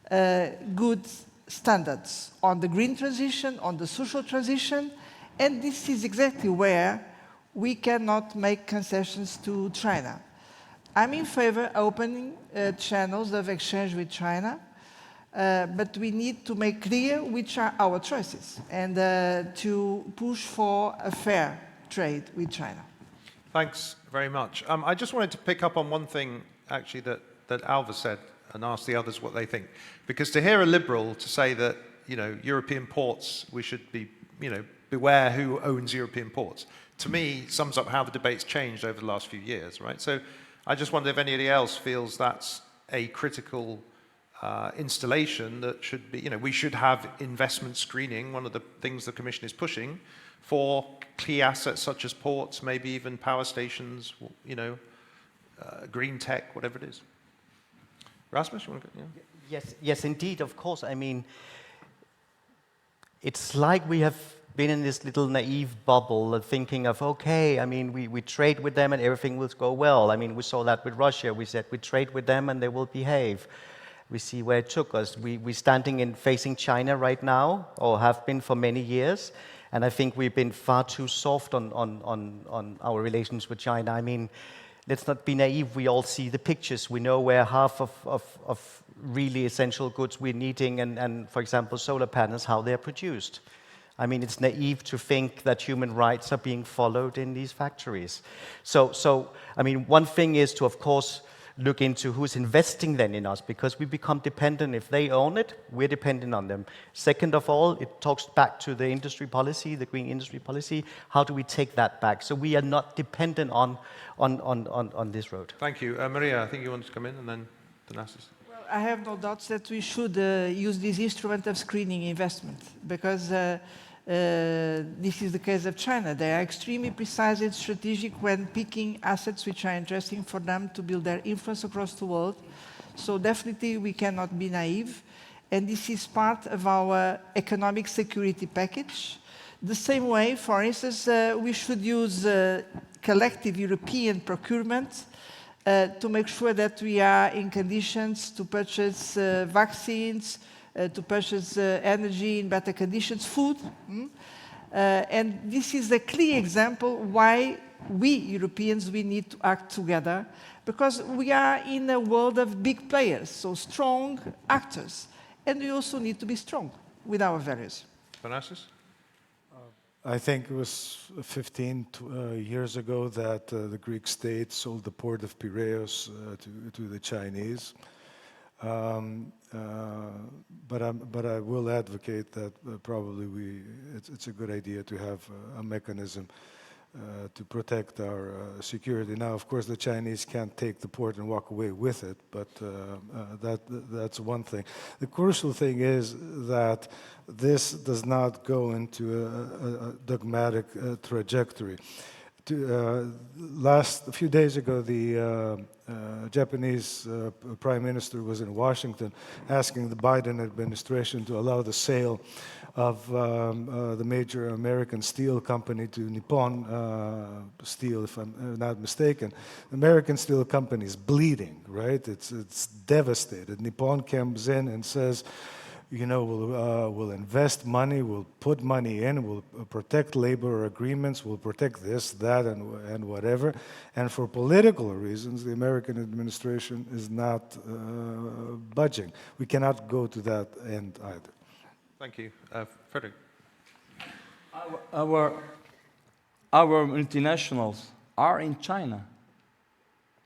good standards on the green transition, on the social transition, and this is exactly where we cannot make concessions to China. I'm in favor of opening channels of exchange with China, but we need to make clear which are our choices and to push for a fair trade with China. Thanks very much. I just wanted to pick up on one thing, actually, that Alva said, and ask the others what they think. Because to hear a liberal to say that, European ports, we should be, beware who owns European ports, to me sums up how the debate's changed over the last few years, right? So I just wonder if anybody else feels that's a critical installation that should be, we should have investment screening, one of the things the Commission is pushing, for key assets such as ports, maybe even power stations, green tech, whatever it is. Rasmus, you want to go? Yeah. Yes, indeed, of course. I mean, it's like we have been in this little naive bubble of thinking of, okay, I mean, we trade with them and everything will go well. I mean, we saw that with Russia. We said we trade with them and they will behave. We see where it took us. We're standing in facing China right now, or have been for many years, and I think we've been far too soft on our relations with China. I mean, let's not be naive. We all see the pictures. We know where half of really essential goods we're needing, and for example, solar panels, how they're produced. I mean, it's naive to think that human rights are being followed in these factories. So I mean, one thing is to, of course, look into who's investing then in us, because we become dependent. If they own it, we're dependent on them. Second of all, it talks back to the industry policy, the green industry policy. How do we take that back? So we are not dependent on this road. Thank you. Maria, I think you wanted to come in, and then Thanasis. Well, I have no doubts that we should use this instrument of screening investment, because this is the case of China. They are extremely precise and strategic when picking assets which are interesting for them to build their influence across the world. So definitely we cannot be naive. And this is part of our economic security package. The same way, for instance, we should use collective European procurement to make sure that we are in conditions to purchase vaccines, to purchase energy in better conditions, food. And this is a clear example why we Europeans, we need to act together, because we are in a world of big players, so strong actors. And we also need to be strong with our values. Thanasis? I think it was 15 years ago that the Greek state sold the port of Piraeus to the Chinese. But I will advocate that probably it's a good idea to have a mechanism to protect our security. Now, of course, the Chinese can't take the port and walk away with it, but that's one thing. The crucial thing is that this does not go into a dogmatic trajectory. A few days ago, the Japanese Prime Minister was in Washington asking the Biden administration to allow the sale of the major American steel company to Nippon Steel, if I'm not mistaken. The American steel company is bleeding, right? It's devastated. Nippon comes in and says, we'll invest money, we'll put money in, we'll protect labor agreements, we'll protect this, that, and whatever. And for political reasons, the American administration is not budging. We cannot go to that end either. Thank you. Frederick? Our multinationals are in China.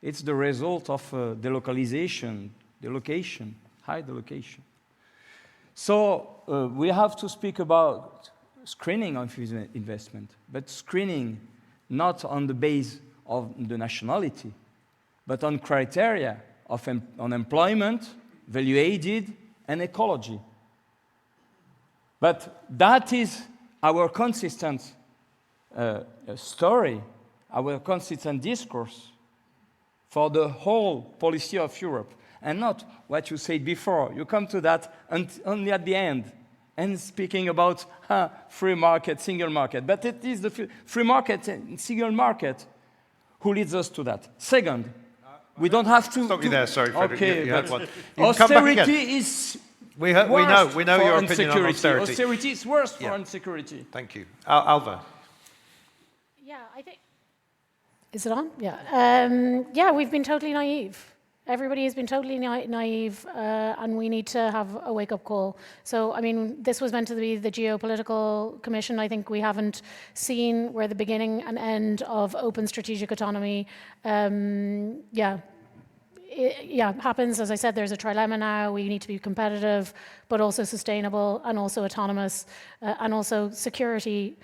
It's the result of delocalization, high delocation. So we have to speak about screening of investment, but screening not on the base of the nationality, but on criteria of on employment, value added, and ecology. But that is our consistent story, our consistent discourse for the whole policy of Europe. and not what you said before. You come to that only at the end, and speaking about free market, single market. But it is the free market and single market who leads us to that. Second, we don't have to... Stop you there, sorry, Frederick. Okay, you had but one. You can come back again. austerity is We worse know for your opinion on insecurity. austerity. Austerity is worse for Yeah. insecurity. Thank you. Alva. Yeah, I think. Is it on? Yeah. Yeah, we've been totally naive. Everybody has been totally naive, and we need to have a wake-up call. So, I mean, this was meant to be the geopolitical commission. I think we haven't seen where the beginning and end of open strategic autonomy, happens. As I said, there's a trilemma now. We need to be competitive, but also sustainable, and also autonomous, and also security.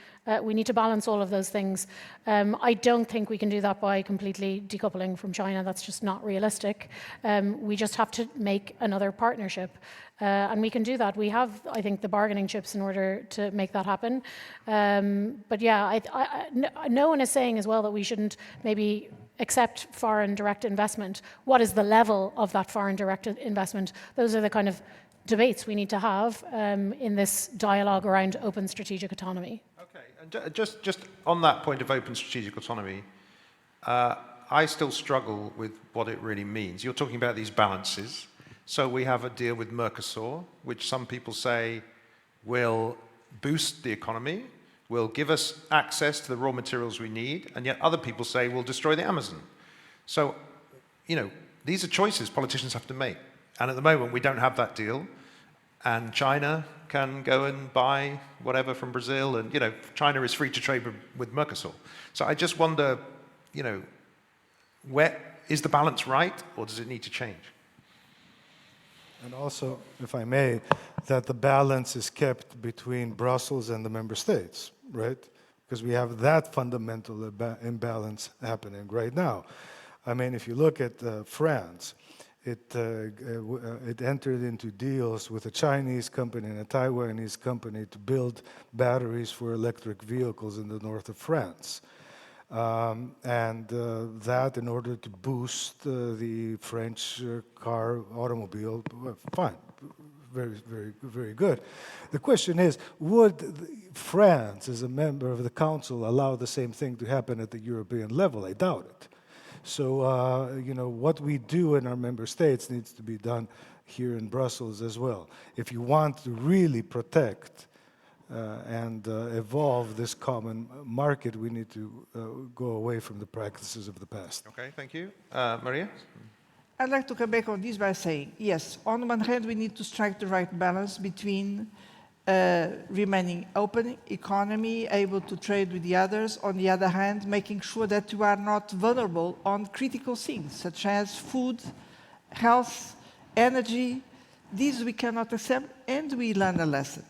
We need to balance all of those things. I don't think we can do that by completely decoupling from China. That's just not realistic. We just have to make another partnership. And we can do that. We have, I think, the bargaining chips in order to make that happen. But yeah, no one is saying as well that we shouldn't maybe accept foreign direct investment. What is the level of that foreign direct investment? Those are the kind of debates we need to have in this dialogue around open strategic autonomy. Okay, and just on that point of open strategic autonomy, I still struggle with what it really means. You're talking about these balances. So we have a deal with Mercosur, which some people say will boost the economy, will give us access to the raw materials we need, and yet other people say will destroy the Amazon. So, you know, these are choices politicians have to make. And at the moment, we don't have that deal. And China can go and buy whatever from Brazil. And, you know, China is free to trade with Mercosur. So I just wonder, you know, where is the balance right, or does it need to change? And also, if I may, that the balance is kept between Brussels and the member states, right? Because we have that fundamental imbalance happening right now. I mean, if you look at France, it entered into deals with a Chinese company and a Taiwanese company to build batteries for electric vehicles in the north of France. That in order to boost the French automobile, fine, very, very, very good. The question is, would France, as a member of the Council, allow the same thing to happen at the European level? I doubt it. So, you know, what we do in our member states needs to be done here in Brussels as well. If you want to really protect and evolve this common market, we need to go away from the practices of the past. Okay, thank you. Maria? I'd like to come back on this by saying, yes, on one hand, we need to strike the right balance between remaining open economy, able to trade with the others. On the other hand, making sure that you are not vulnerable on critical things, such as food, health, energy. These we cannot accept, and we learn a lesson.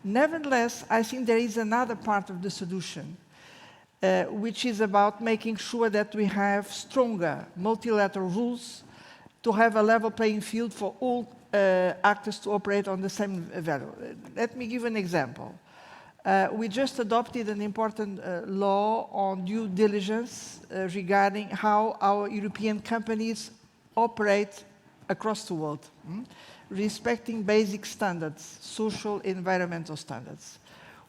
Nevertheless, I think there is another part of the solution, which is about making sure that we have stronger multilateral rules to have a level playing field for all actors to operate on the same value. Let me give an example. We just adopted an important law on due diligence regarding how our European companies operate across the world. Respecting basic standards, social, environmental standards.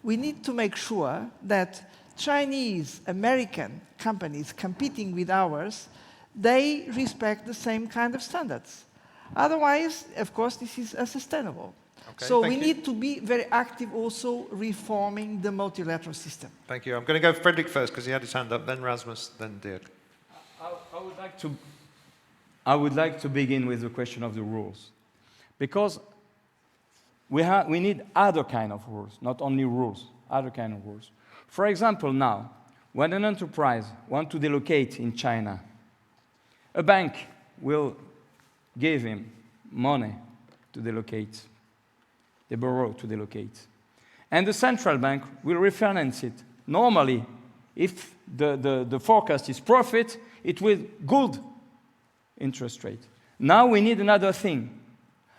We need to make sure that Chinese, American companies competing with ours, they respect the same kind of standards. Otherwise, of course, this is unsustainable. Okay, so we need to be very active also reforming the multilateral system. Thank you. I'm going to go Frederick first because he had his hand up, then Rasmus, then Dirk. I would like to begin with the question of the rules. Because we need other kind of rules, not only rules, other kind of rules. For example, now, when an enterprise wants to delocate in China, a bank will give him money to delocate, they borrow to delocate. And the central bank will refinance it. Normally, if the forecast is profit, it will good interest rate. Now we need another thing.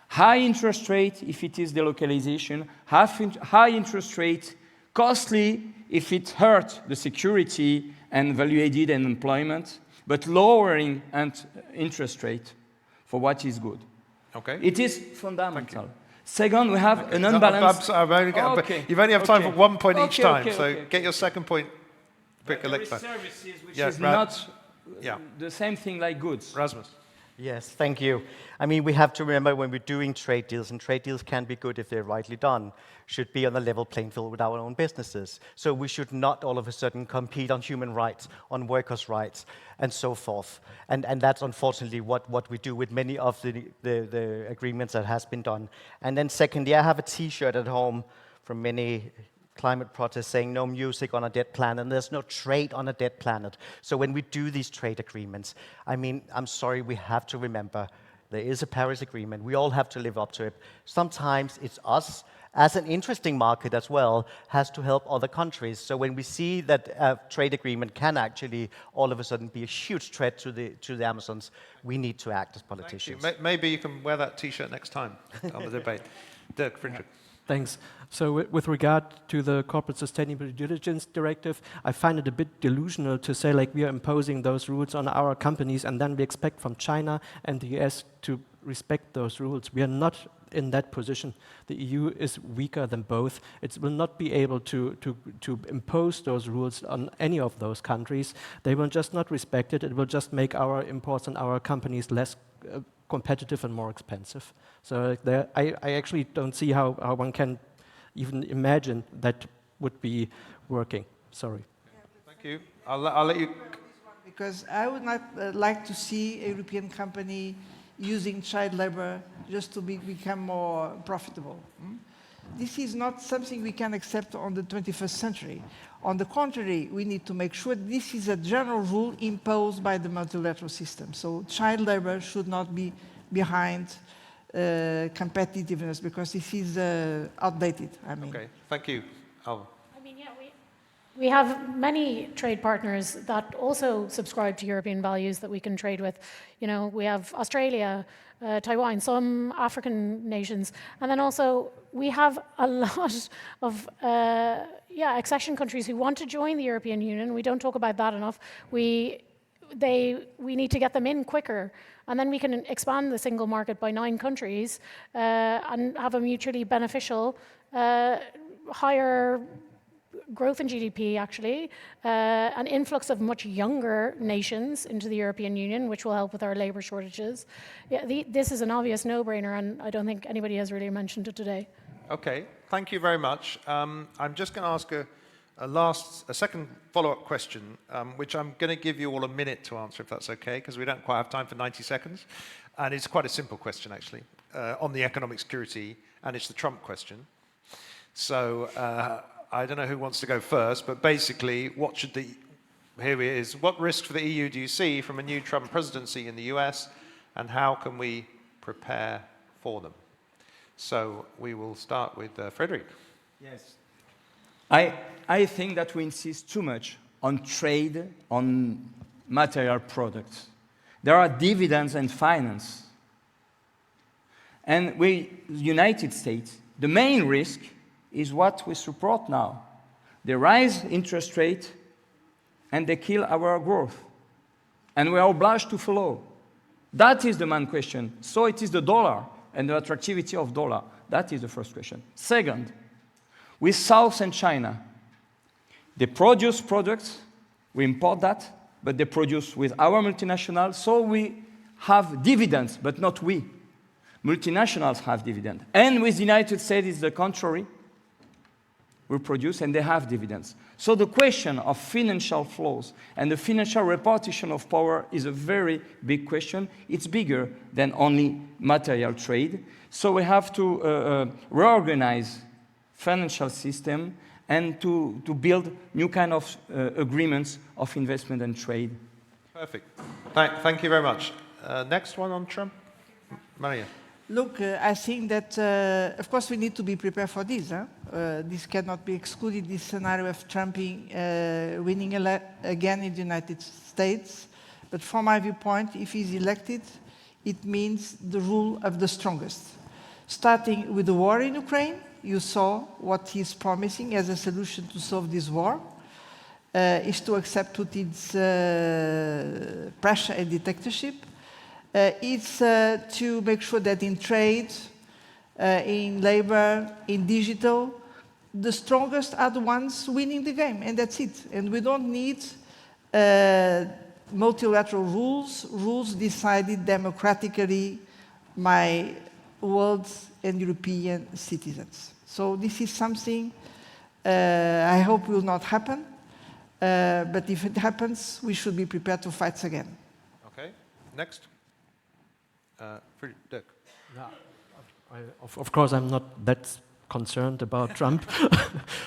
High interest rate if it is delocalization, high interest rate, costly if it hurts the security and value-added and employment, but lowering interest rate for what is good. Okay. It is fundamental. Second, we have an unbalanced... You've only have time for 1 point each time, so okay. get your second point quicker. There is services which Yeah, is not Yeah. the same thing like goods. Rasmus. Yes, thank you. I mean, we have to remember when we're doing trade deals, and trade deals can be good if they're rightly done, should be on a level playing field with our own businesses. So we should not all of a sudden compete on human rights, on workers' rights, and so forth. And that's unfortunately what we do with many of the agreements that has been done. And then secondly, I have a T-shirt at home from many climate protests saying no music on a dead planet, and there's no trade on a dead planet. So when we do these trade agreements, I mean, I'm sorry, we have to remember there is a Paris Agreement. We all have to live up to it. Sometimes it's us, as an interesting market as well, has to help other countries. So when we see that a trade agreement can actually all of a sudden be a huge threat to the Amazons, we need to act as politicians. Thank you. Maybe you can wear that T-shirt next time on the debate. Dirk, Friedrich. Thanks. So with regard to the Corporate Sustainable Due Diligence Directive, I find it a bit delusional to say like we are imposing those rules on our companies and then we expect from China and the US to respect those rules. We are not in that position. The EU is weaker than both. It will not be able to impose those rules on any of those countries. They will just not respect it. It will just make our imports and our companies less competitive and more expensive. So I actually don't see how one can even imagine that would be working. Sorry. Thank you. I'll let you... Because I would not like to see a European company using child labor just to become more profitable. This is not something we can accept on the 21st century. On the contrary, we need to make sure this is a general rule imposed by the multilateral system. So child labor should not be behind competitiveness because this is outdated. I mean. Okay, thank you. Alva. I mean, yeah, we have many trade partners that also subscribe to European values that we can trade with. You know, we have Australia, Taiwan, some African nations, and then also we have a lot of accession countries who want to join the European Union. We don't talk about that enough. We need to get them in quicker, and then we can expand the single market by 9 countries and have a mutually beneficial, higher growth in GDP, actually, an influx of much younger nations into the European Union, which will help with our labour shortages. Yeah, this is an obvious no-brainer, and I don't think anybody has really mentioned it today. Okay, thank you very much. I'm just going to ask a second follow-up question, which I'm going to give you all a minute to answer, if that's okay, because we don't quite have time for 90 seconds. And it's quite a simple question, actually, on the economic security, and it's the Trump question. So I don't know who wants to go first, but basically, what risk for the EU do you see from a new Trump presidency in the US, and how can we prepare for them? So we will start with Frederick. Yes. I think that we insist too much on trade, on material products. There are dividends and finance. And the United States, the main risk is what we support now. They rise interest rate and they kill our growth. And we are obliged to follow. That is the main question. So it is the dollar and the attractivity of dollar. That is the first question. Second, with South and China, they produce products, we import that, but they produce with our multinationals, so we have dividends, but not we. Multinationals have dividends. And with the United States, it's the contrary. We produce and they have dividends. So the question of financial flows and the financial repartition of power is a very big question. It's bigger than only material trade. So we have to reorganize financial system and to build new kind of agreements of investment and trade. Perfect. Thank you very much. Next one on Trump. Maria. Look, I think that, of course, we need to be prepared for this. This cannot be excluded, this scenario of Trump winning again in the United States. But from my viewpoint, if he's elected, it means the rule of the strongest. Starting with the war in Ukraine, you saw what he's promising as a solution to solve this war, is to accept Putin's pressure and dictatorship. It's to make sure that in trade, in labor, in digital, the strongest are the ones winning the game, and that's it. And we don't need multilateral rules decided democratically by world and European citizens. So this is something I hope will not happen, but if it happens, we should be prepared to fight again. Okay, next. Dirk. Yeah, of course, I'm not that concerned about Trump.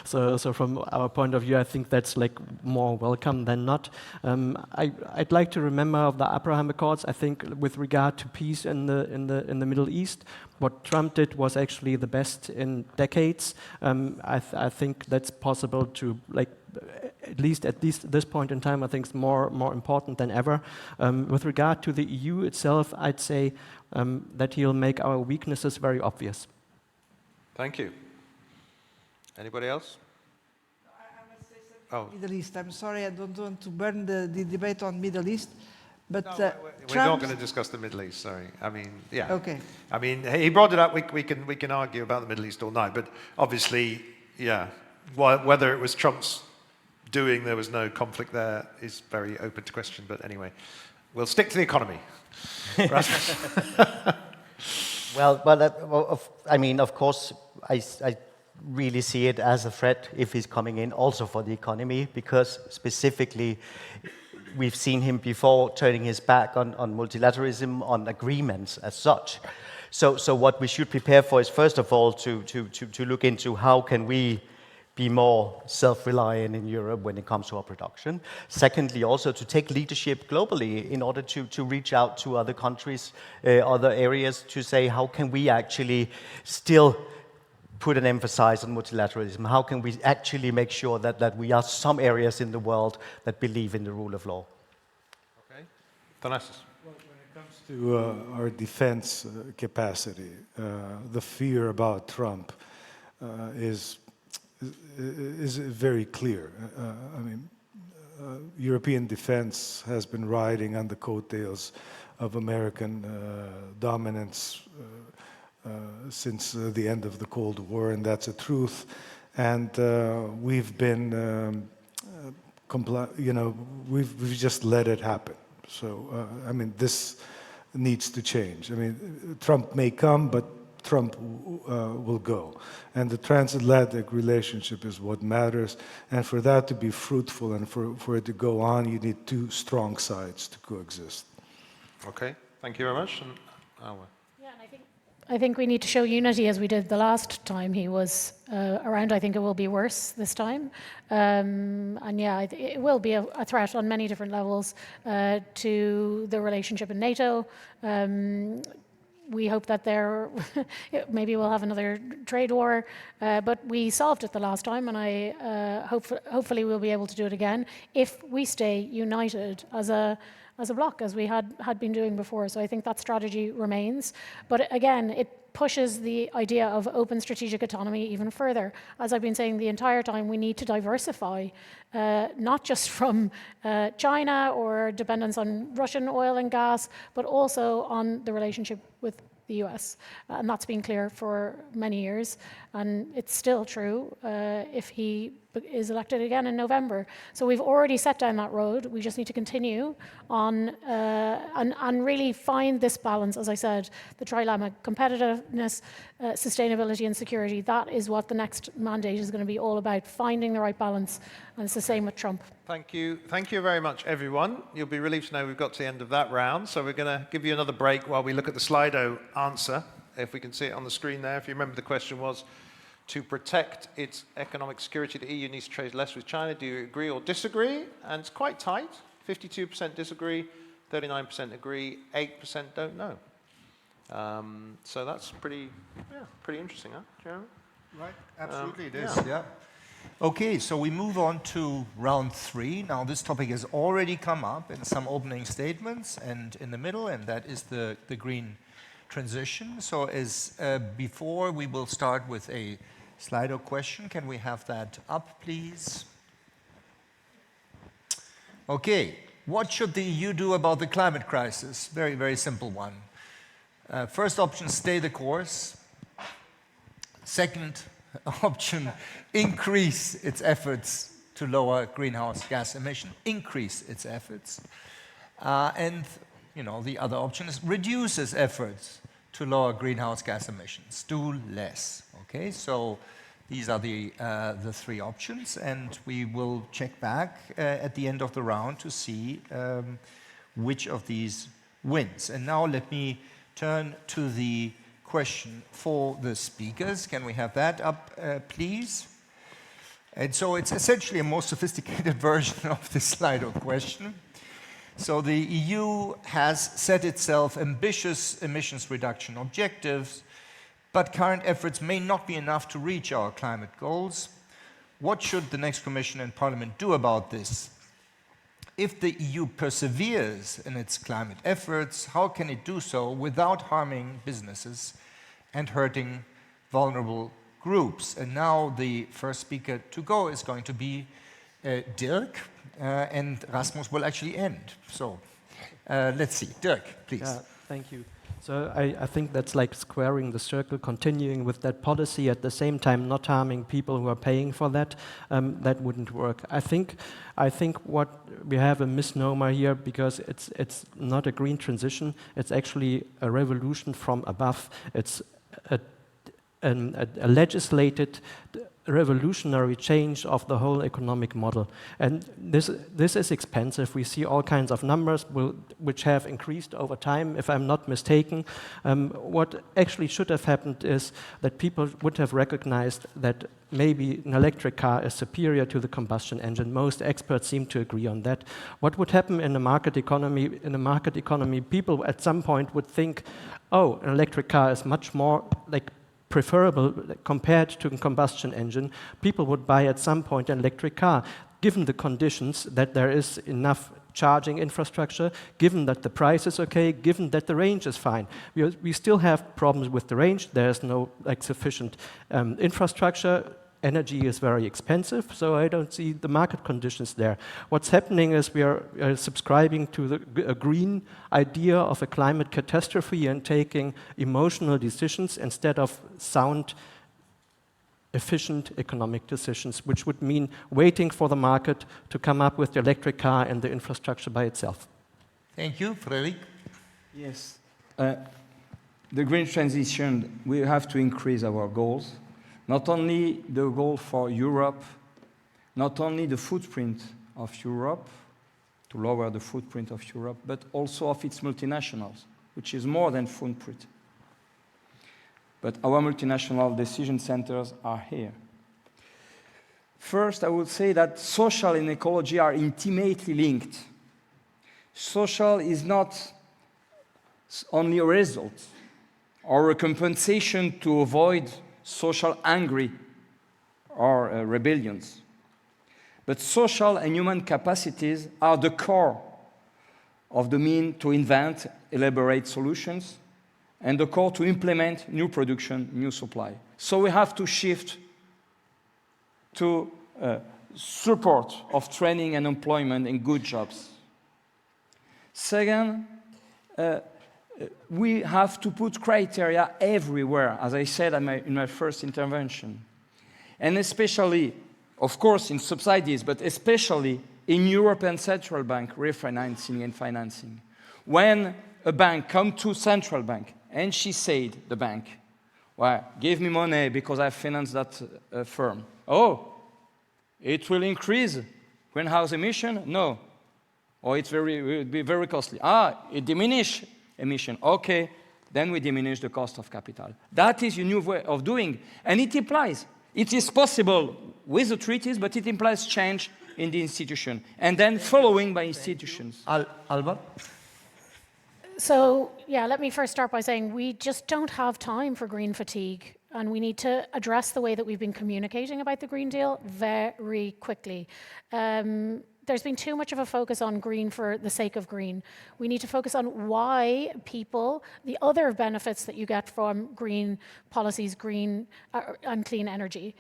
so from our point of view, I think that's like more welcome than not. I'd like to remember of the Abraham Accords. I think with regard to peace in the Middle East, what Trump did was actually the best in decades. I think that's possible to at least this point in time. I think it's more important than ever. With regard to the EU itself, I'd say that he'll make our weaknesses very obvious. Thank you. Anybody else? I must say something Middle East. I'm sorry, I don't want to burn the debate on Middle East, but no, we're not going to discuss the Middle East. Sorry. I mean, yeah. Okay. I mean, he brought it up. We can argue about the Middle East all night, but obviously, yeah, whether it was Trump's doing, there was no conflict there, is very open to question. But anyway, we'll stick to the economy. I mean, of course, I really see it as a threat if he's coming in also for the economy, because specifically we've seen him before turning his back on multilateralism, on agreements as such. So what we should prepare for is, first of all, to look into how can we be more self-reliant in Europe when it comes to our production. Secondly, also to take leadership globally in order to reach out to other countries, other areas, to say how can we actually still put an emphasis on multilateralism? How can we actually make sure that we are some areas in the world that believe in the rule of law? Okay. Thanasis. Well, when it comes to our defense capacity, the fear about Trump is very clear. I mean, European defense has been riding on the coattails of American dominance since the end of the Cold War, and that's a truth. And we've been, we've just let it happen. So, I mean, this needs to change. I mean, Trump may come, but Trump will go. And the transatlantic relationship is what matters. And for that to be fruitful and for it to go on, you need two strong sides to coexist. Okay, thank you very much. And yeah, and I think we need to show unity as we did the last time he was around. I think it will be worse this time. And yeah, it will be a threat on many different levels to the relationship in NATO. We hope that maybe we'll have another trade war, but we solved it the last time, and hopefully we'll be able to do it again if we stay united as a bloc, as we had been doing before. So I think that strategy remains. But again, it pushes the idea of open strategic autonomy even further. As I've been saying the entire time, we need to diversify, not just from China or dependence on Russian oil and gas, but also on the relationship with the US. And that's been clear for many years. And it's still true if he is elected again in November. So we've already set down that road. We just need to continue on and really find this balance, as I said, the trilemma: competitiveness, sustainability and security. That is what the next mandate is going to be all about, finding the right balance. And it's the same with Trump. thank you. Thank you very much, everyone. You'll be relieved to know we've got to the end of that round. So we're going to give you another break while we look at the Slido answer. If we can see it on the screen there. If you remember, the question was, to protect its economic security, the EU needs to trade less with China. Do you agree or disagree? And it's quite tight. 52% disagree, 39% agree, 8% don't know. So that's pretty interesting, huh, Jeremy? Right, absolutely it is, yeah. Okay, so we move on to round 3. Now this topic has already come up in some opening statements and in the middle, and that is the green transition. So as before, we will start with a Slido question. Can we have that up, please? Okay, What should the EU do about the climate crisis? Very, very simple one. First option, stay the course. Second option, increase its efforts to lower greenhouse gas emission, increase its efforts. And the other option is reduce its efforts to lower greenhouse gas emissions, do less. Okay, so these are the three options, and we will check back at the end of the round to see which of these wins. And now let me turn to the question for the speakers. Can we have that up, please? And so it's essentially a more sophisticated version of this Slido question. So the EU has set itself ambitious emissions reduction objectives, but current efforts may not be enough to reach our climate goals. What should the next Commission and Parliament do about this? If the EU perseveres in its climate efforts, how can it do so without harming businesses and hurting vulnerable groups? And now the first speaker to go is going to be Dirk, and Rasmus will actually end. So let's see. Dirk, please. Yeah, thank you. So I think that's like squaring the circle, continuing with that policy, at the same time not harming people who are paying for that. That wouldn't work. I think what we have a misnomer here, because it's not a green transition. It's actually a revolution from above. It's a legislated revolutionary change of the whole economic model. And this is expensive. We see all kinds of numbers which have increased over time, if I'm not mistaken. What actually should have happened is that people would have recognized that maybe an electric car is superior to the combustion engine. Most experts seem to agree on that. What would happen in a market economy? In a market economy, people at some point would think, oh, an electric car is much more preferable compared to a combustion engine. People would buy at some point an electric car, given the conditions that there is enough charging infrastructure, given that the price is okay, given that the range is fine. We still have problems with the range. There's no sufficient infrastructure. Energy is very expensive, so I don't see the market conditions there. What's happening is we are subscribing to a green idea of a climate catastrophe and taking emotional decisions instead of sound, efficient economic decisions, which would mean waiting for the market to come up with the electric car and the infrastructure by itself. Thank you. Fredrik? Yes. The green transition, we have to increase our goals. Not only the goal for Europe, not only the footprint of Europe, to lower the footprint of Europe, but also of its multinationals, which is more than footprint. But our multinational decision centers are here. First, I would say that social and ecology are intimately linked. Social is not only a result or a compensation to avoid social anger or rebellions. But social and human capacities are the core of the mean to invent, elaborate solutions, and the core to implement new production, new supply. So we have to shift to support of training and employment and good jobs. Second, we have to put criteria everywhere, as I said in my first intervention. And especially, of course, in subsidies, but especially in European Central Bank refinancing and financing. When a bank comes to central bank and she said, the bank, well, give me money because I financed that firm. Oh, it will increase greenhouse emission? No. Or it will be very costly. It diminish emission. Okay, then we diminish the cost of capital. That is a new way of doing. And it implies, it is possible with the treaties, but it implies change in the institution. And then following by institutions. Alba? So, yeah, let me first start by saying we just don't have time for green fatigue. And we need to address the way that we've been communicating about the Green Deal very quickly. there's been too much of a focus on green for the sake of green. We need to focus on why people, the other benefits that you get from green policies, green and clean energy.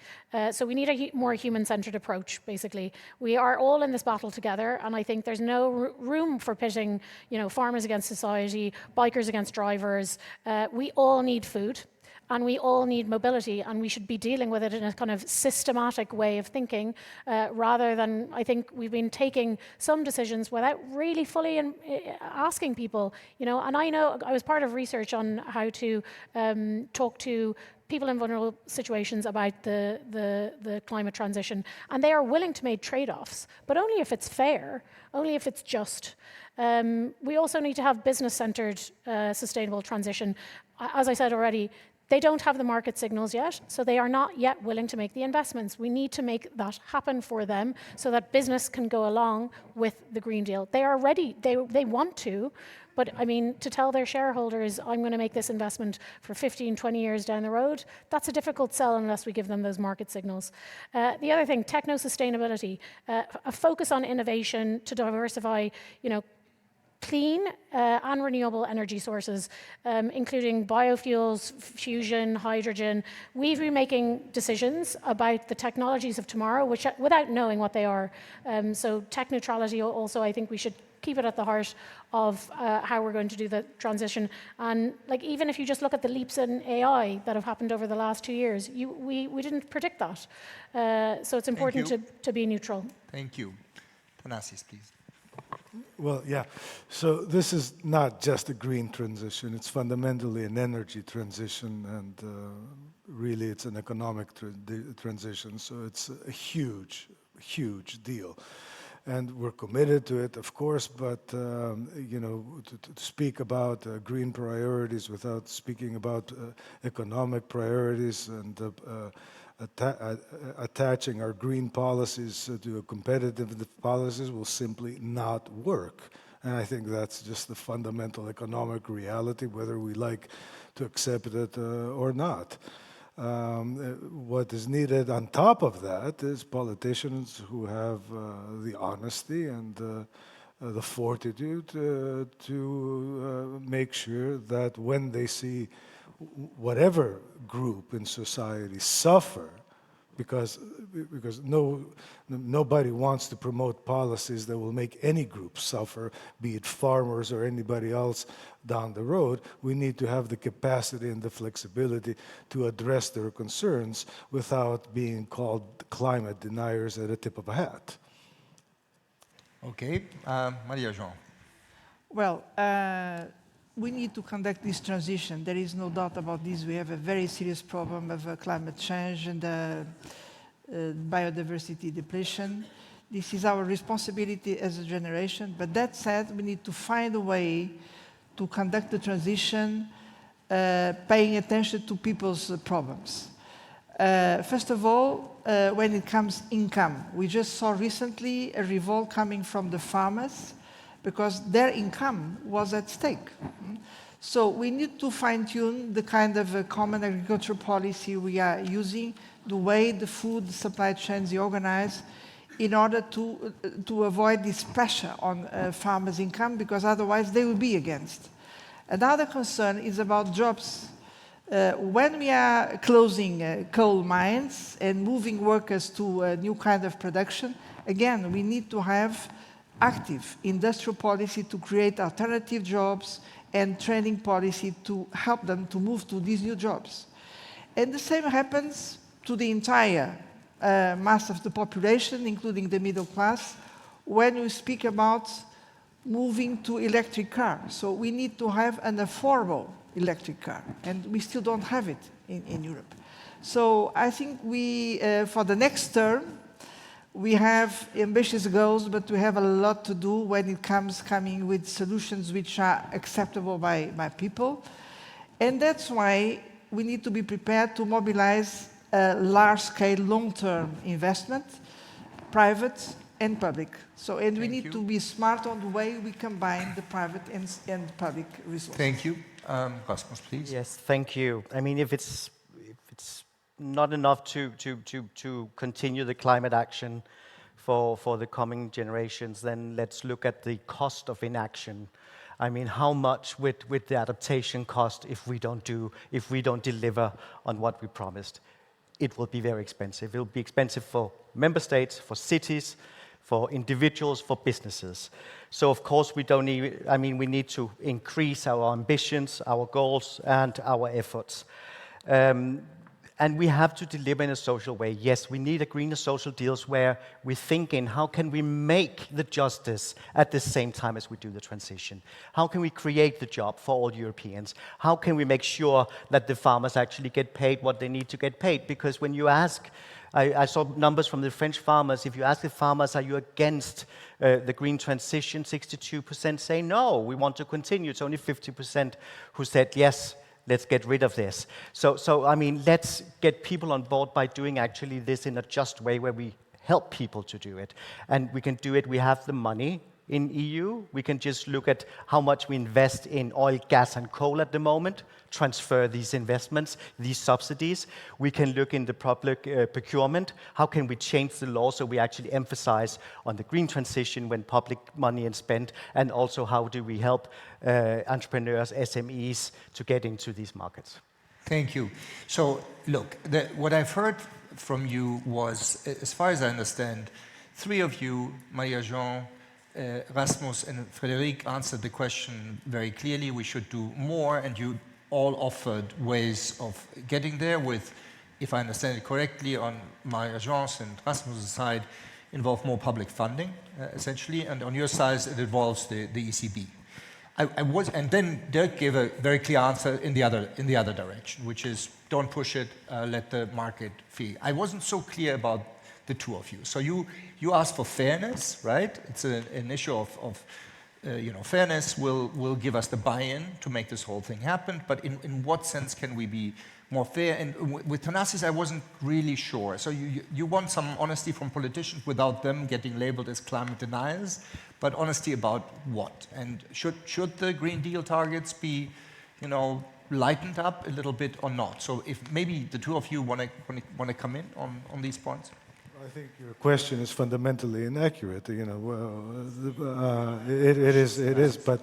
So we need a more human-centered approach, basically. We are all in this battle together, and I think there's no room for pitting, farmers against society, bikers against drivers. We all need food. And we all need mobility, and we should be dealing with it in a kind of systematic way of thinking, rather than, I think we've been taking some decisions without really fully asking people, and I know I was part of research on how to talk to people in vulnerable situations about the climate transition, and they are willing to make trade-offs, but only if it's fair, only if it's just. We also need to have business-centered sustainable transition. As I said already, they don't have the market signals yet, so they are not yet willing to make the investments. We need to make that happen for them so that business can go along with the Green Deal. They are ready, they want to, but I mean, to tell their shareholders, I'm going to make this investment for 15, 20 years down the road, that's a difficult sell unless we give them those market signals. The other thing, techno-sustainability, a focus on innovation to diversify, clean and renewable energy sources, including biofuels, fusion, hydrogen. We've been making decisions about the technologies of tomorrow, which without knowing what they are. So tech neutrality also, I think we should keep it at the heart of how we're going to do the transition. And even if you just look at the leaps in AI that have happened over the last 2 years, we didn't predict that. So it's important to be neutral. Thank you. Thanasis, please. Well, yeah. So this is not just a green transition. It's fundamentally an energy transition, and really it's an economic transition. So it's a huge, huge deal. And we're committed to it, of course, but to speak about green priorities without speaking about economic priorities and attaching our green policies to competitive policies will simply not work. And I think that's just the fundamental economic reality, whether we like to accept it or not. What is needed on top of that is politicians who have the honesty and the fortitude to make sure that when they see whatever group in society suffer, because nobody wants to promote policies that will make any group suffer, be it farmers or anybody else down the road. We need to have the capacity and the flexibility to address their concerns without being called climate deniers at the tip of a hat. Okay, Maria João. Well, we need to conduct this transition. There is no doubt about this. We have a very serious problem of climate change and biodiversity depletion. This is our responsibility as a generation. But that said, we need to find a way to conduct the transition, paying attention to people's problems. First of all, when it comes income, we just saw recently a revolt coming from the farmers because their income was at stake. So we need to fine-tune the kind of common agricultural policy we are using, the way the food supply chains are organized, in order to avoid this pressure on farmers' income, because otherwise they will be against. Another concern is about jobs. When we are closing coal mines and moving workers to a new kind of production, again, we need to have active industrial policy to create alternative jobs and training policy to help them to move to these new jobs. And the same happens to the entire mass of the population, including the middle class, when we speak about moving to electric cars. So we need to have an affordable electric car, and we still don't have it in Europe. So I think we, for the next term, we have ambitious goals, but we have a lot to do when it comes coming with solutions which are acceptable by people. And that's why we need to be prepared to mobilize large-scale, long-term investment, private and public. So, and we need to be smart on the way we combine the private and public resources. Thank you. Rasmus, please. Yes, thank you. I mean, if it's not enough to continue the climate action for the coming generations, then let's look at the cost of inaction. I mean, how much with the adaptation cost if we don't deliver on what we promised? It will be very expensive. It will be expensive for member states, for cities, for individuals, for businesses. So of course we need to increase our ambitions, our goals, and our efforts. And we have to deliver in a social way. Yes, we need a greener social deals where we think in how can we make the justice at the same time as we do the transition? How can we create the job for all Europeans? How can we make sure that the farmers actually get paid what they need to get paid? Because when you ask, I saw numbers from the French farmers, if you ask the farmers, are you against the green transition, 62% say no, we want to continue. It's only 50% who said yes, let's get rid of this. So I mean, let's get people on board by doing actually this in a just way where we help people to do it. And we can do it, we have the money in EU. We can just look at how much we invest in oil, gas, and coal at the moment, transfer these investments, these subsidies. We can look in the public procurement. How can we change the law so we actually emphasize on the green transition when public money is spent, and also how do we help entrepreneurs, SMEs, to get into these markets? Thank you. So, look, what I've heard from you was, as far as I understand, three of you, Maria-Jean, Rasmus and Frédéric, answered the question very clearly. We should do more, and you all offered ways of getting there with, if I understand it correctly, on Maria-Jean's and Rasmus' side, involve more public funding, essentially, and on your side, it involves the ECB. And then Dirk gave a very clear answer in the other direction, which is don't push it, let the market feel. I wasn't so clear about the two of you. So you asked for fairness, right? It's an issue of fairness will give us the buy-in to make this whole thing happen. But in what sense can we be more fair? And with Thanasis, I wasn't really sure. So you want some honesty from politicians without them getting labeled as climate deniers, but honesty about what? And should the Green Deal targets be, lightened up a little bit or not? So if maybe the two of you want to come in on these points. I think your question is fundamentally inaccurate. It is, but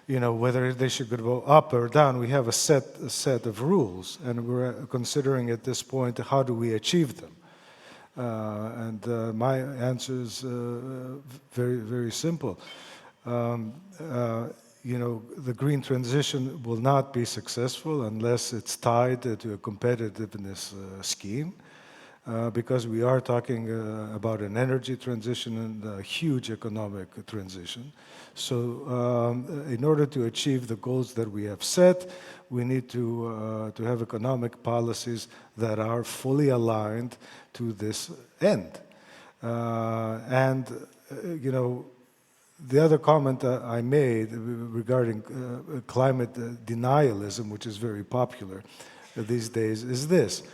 whether they should go up or down, we have a set of rules, and we're considering at this point how do we achieve them. My answer is very, very simple. The green transition will not be successful unless it's tied to a competitiveness scheme. Because we are talking about an energy transition and a huge economic transition. So in order to achieve the goals that we have set, we need to have economic policies that are fully aligned to this end. The other comment I made regarding climate denialism, which is very popular these days, is this.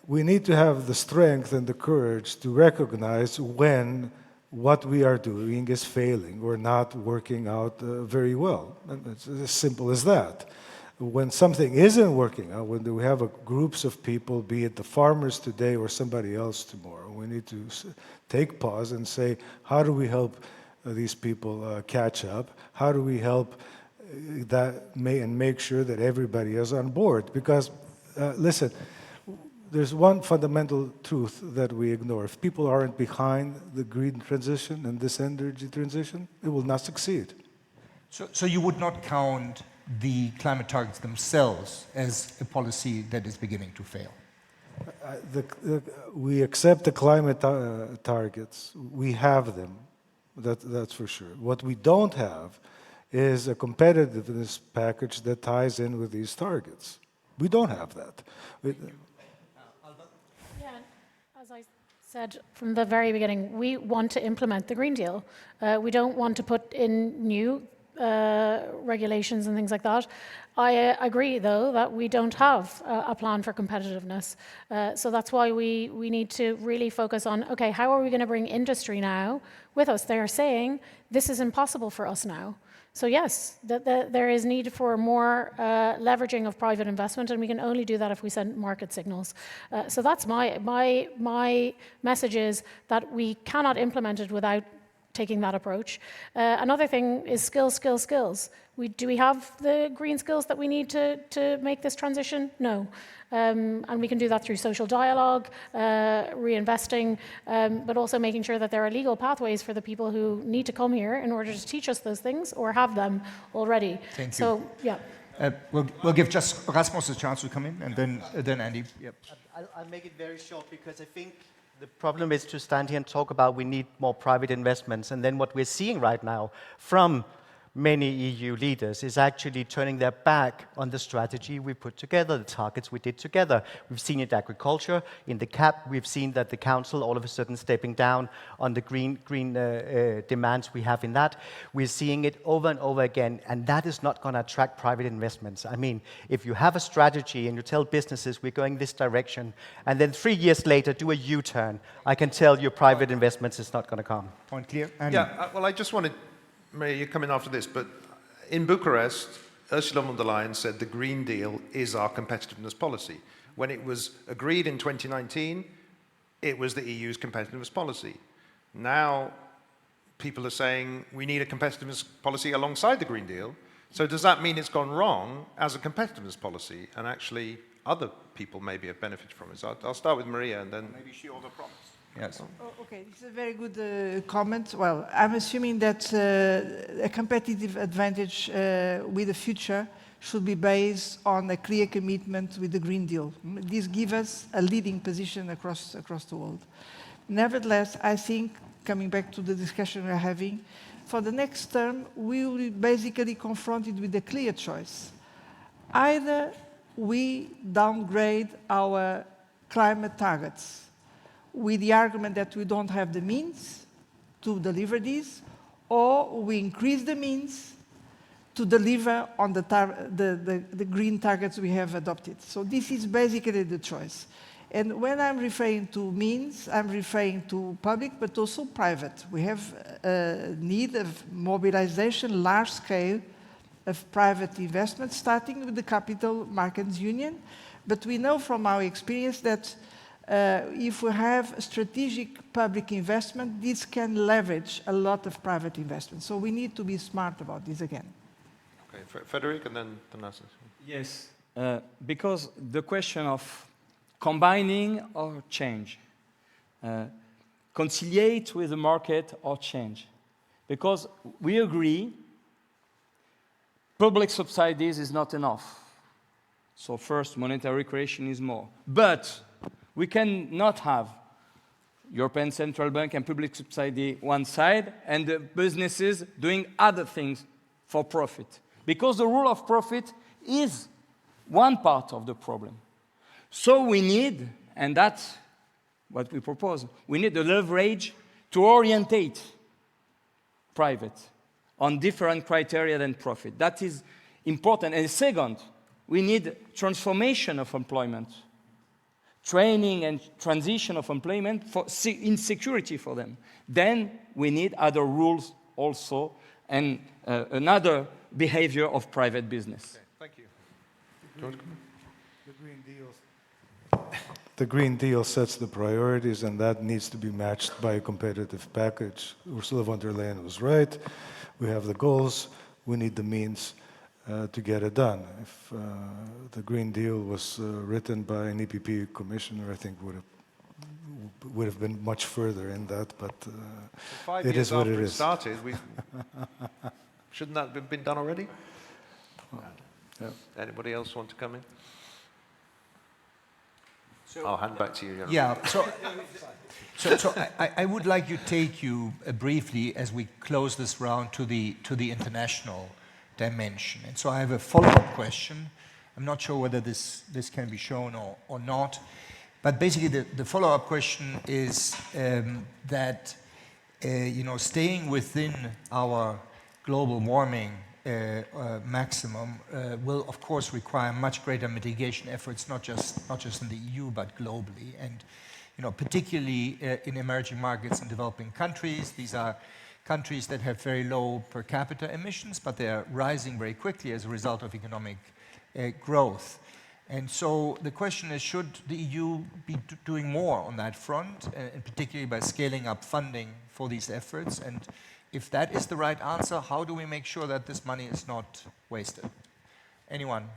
We need to have the strength and the courage to recognize when what we are doing is failing or not working out very well. And it's as simple as that. When something isn't working out, when we have groups of people, be it the farmers today or somebody else tomorrow, we need to take pause and say, how do we help these people catch up? How do we help and make sure that everybody is on board? Because, listen, there's one fundamental truth that we ignore. If people aren't behind the green transition and this energy transition, it will not succeed. So you would not count the climate targets themselves as a policy that is beginning to fail? We accept the climate targets. We have them. That's for sure. What we don't have is a competitiveness package that ties in with these targets. We don't have that. As I said from the very beginning, we want to implement the Green Deal. We don't want to put in new regulations and things like that. I agree, though, that we don't have a plan for competitiveness. So that's why we need to really focus on, okay, how are we going to bring industry now with us? They are saying, this is impossible for us now. So yes, there is need for more leveraging of private investment, and we can only do that if we send market signals. So that's my message is that we cannot implement it without taking that approach. Another thing is skills. Do we have the green skills that we need to make this transition? No. And we can do that through social dialogue, reinvesting, but also making sure that there are legal pathways for the people who need to come here in order to teach us those things or have them already. Thank you. So, yeah. We'll give just Rasmus a chance to come in, and then Andy. Yep. I'll make it very short because I think the problem is to stand here and talk about we need more private investments, and then what we're seeing right now from many EU leaders is actually turning their back on the strategy we put together, the targets we did together. We've seen it in agriculture, in the CAP, we've seen that the Council all of a sudden stepping down on the green demands we have in that. We're seeing it over and over again, and that is not going to attract private investments. I mean, if you have a strategy and you tell businesses we're going this direction, and then 3 years later do a U-turn, I can tell you private investments is not going to come. Point clear? Andy. Yeah, well, I just wanted, Maria, you're coming after this, but in Bucharest, Ursula von der Leyen said the Green Deal is our competitiveness policy. When it was agreed in 2019, it was the EU's competitiveness policy. Now, people are saying we need a competitiveness policy alongside the Green Deal. So does that mean it's gone wrong as a competitiveness policy, and actually other people maybe have benefited from it? So I'll start with Maria, and then maybe she also promised. Yes. Okay, this is a very good comment. Well, I'm assuming that a competitive advantage with the future should be based on a clear commitment with the Green Deal. This gives us a leading position across the world. Nevertheless, I think, coming back to the discussion we're having, for the next term, we will be basically confronted with a clear choice. Either we downgrade our climate targets with the argument that we don't have the means to deliver this, or we increase the means to deliver on the green targets we have adopted. So this is basically the choice. And when I'm referring to means, I'm referring to public, but also private. We have a need of mobilization, large scale, of private investment, starting with the Capital Markets Union. But we know from our experience that if we have strategic public investment, this can leverage a lot of private investment. So we need to be smart about this again. Okay, Frederic, and then Nasser. Yes, because the question of combining or change, conciliate with the market or change, because we agree public subsidies is not enough. So first, monetary creation is more. But we cannot have European Central Bank and public subsidy one side and the businesses doing other things for profit. Because the rule of profit is one part of the problem. So we need, and that's what we propose, we need the leverage to orientate private on different criteria than profit. That is important. And second, we need transformation of employment, training and transition of employment for insecurity for them. Then we need other rules also and another behavior of private business. Okay, thank you. The Green Deal sets the priorities, and that needs to be matched by a competitive package. Ursula von der Leyen was right. We have the goals. We need the means to get it done. If the Green Deal was written by an EPP commissioner, I think would have been much further in that, but it is what it is. 5 years after it started, shouldn't that have been done already? Yeah. Anybody else want to come in? I'll hand back to you. Jan. Yeah, so I would like to take you briefly, as we close this round, to the international dimension. And so I have a follow-up question. I'm not sure whether this can be shown or not. But basically, the follow-up question is that, staying within our global warming maximum will, of course, require much greater mitigation efforts, not just in the EU, but globally. And, particularly in emerging markets and developing countries, these are countries that have very low per capita emissions, but they are rising very quickly as a result of economic growth. And so the question is, should the EU be doing more on that front, and particularly by scaling up funding for these efforts? And if that is the right answer, how do we make sure that this money is not wasted? Anyone?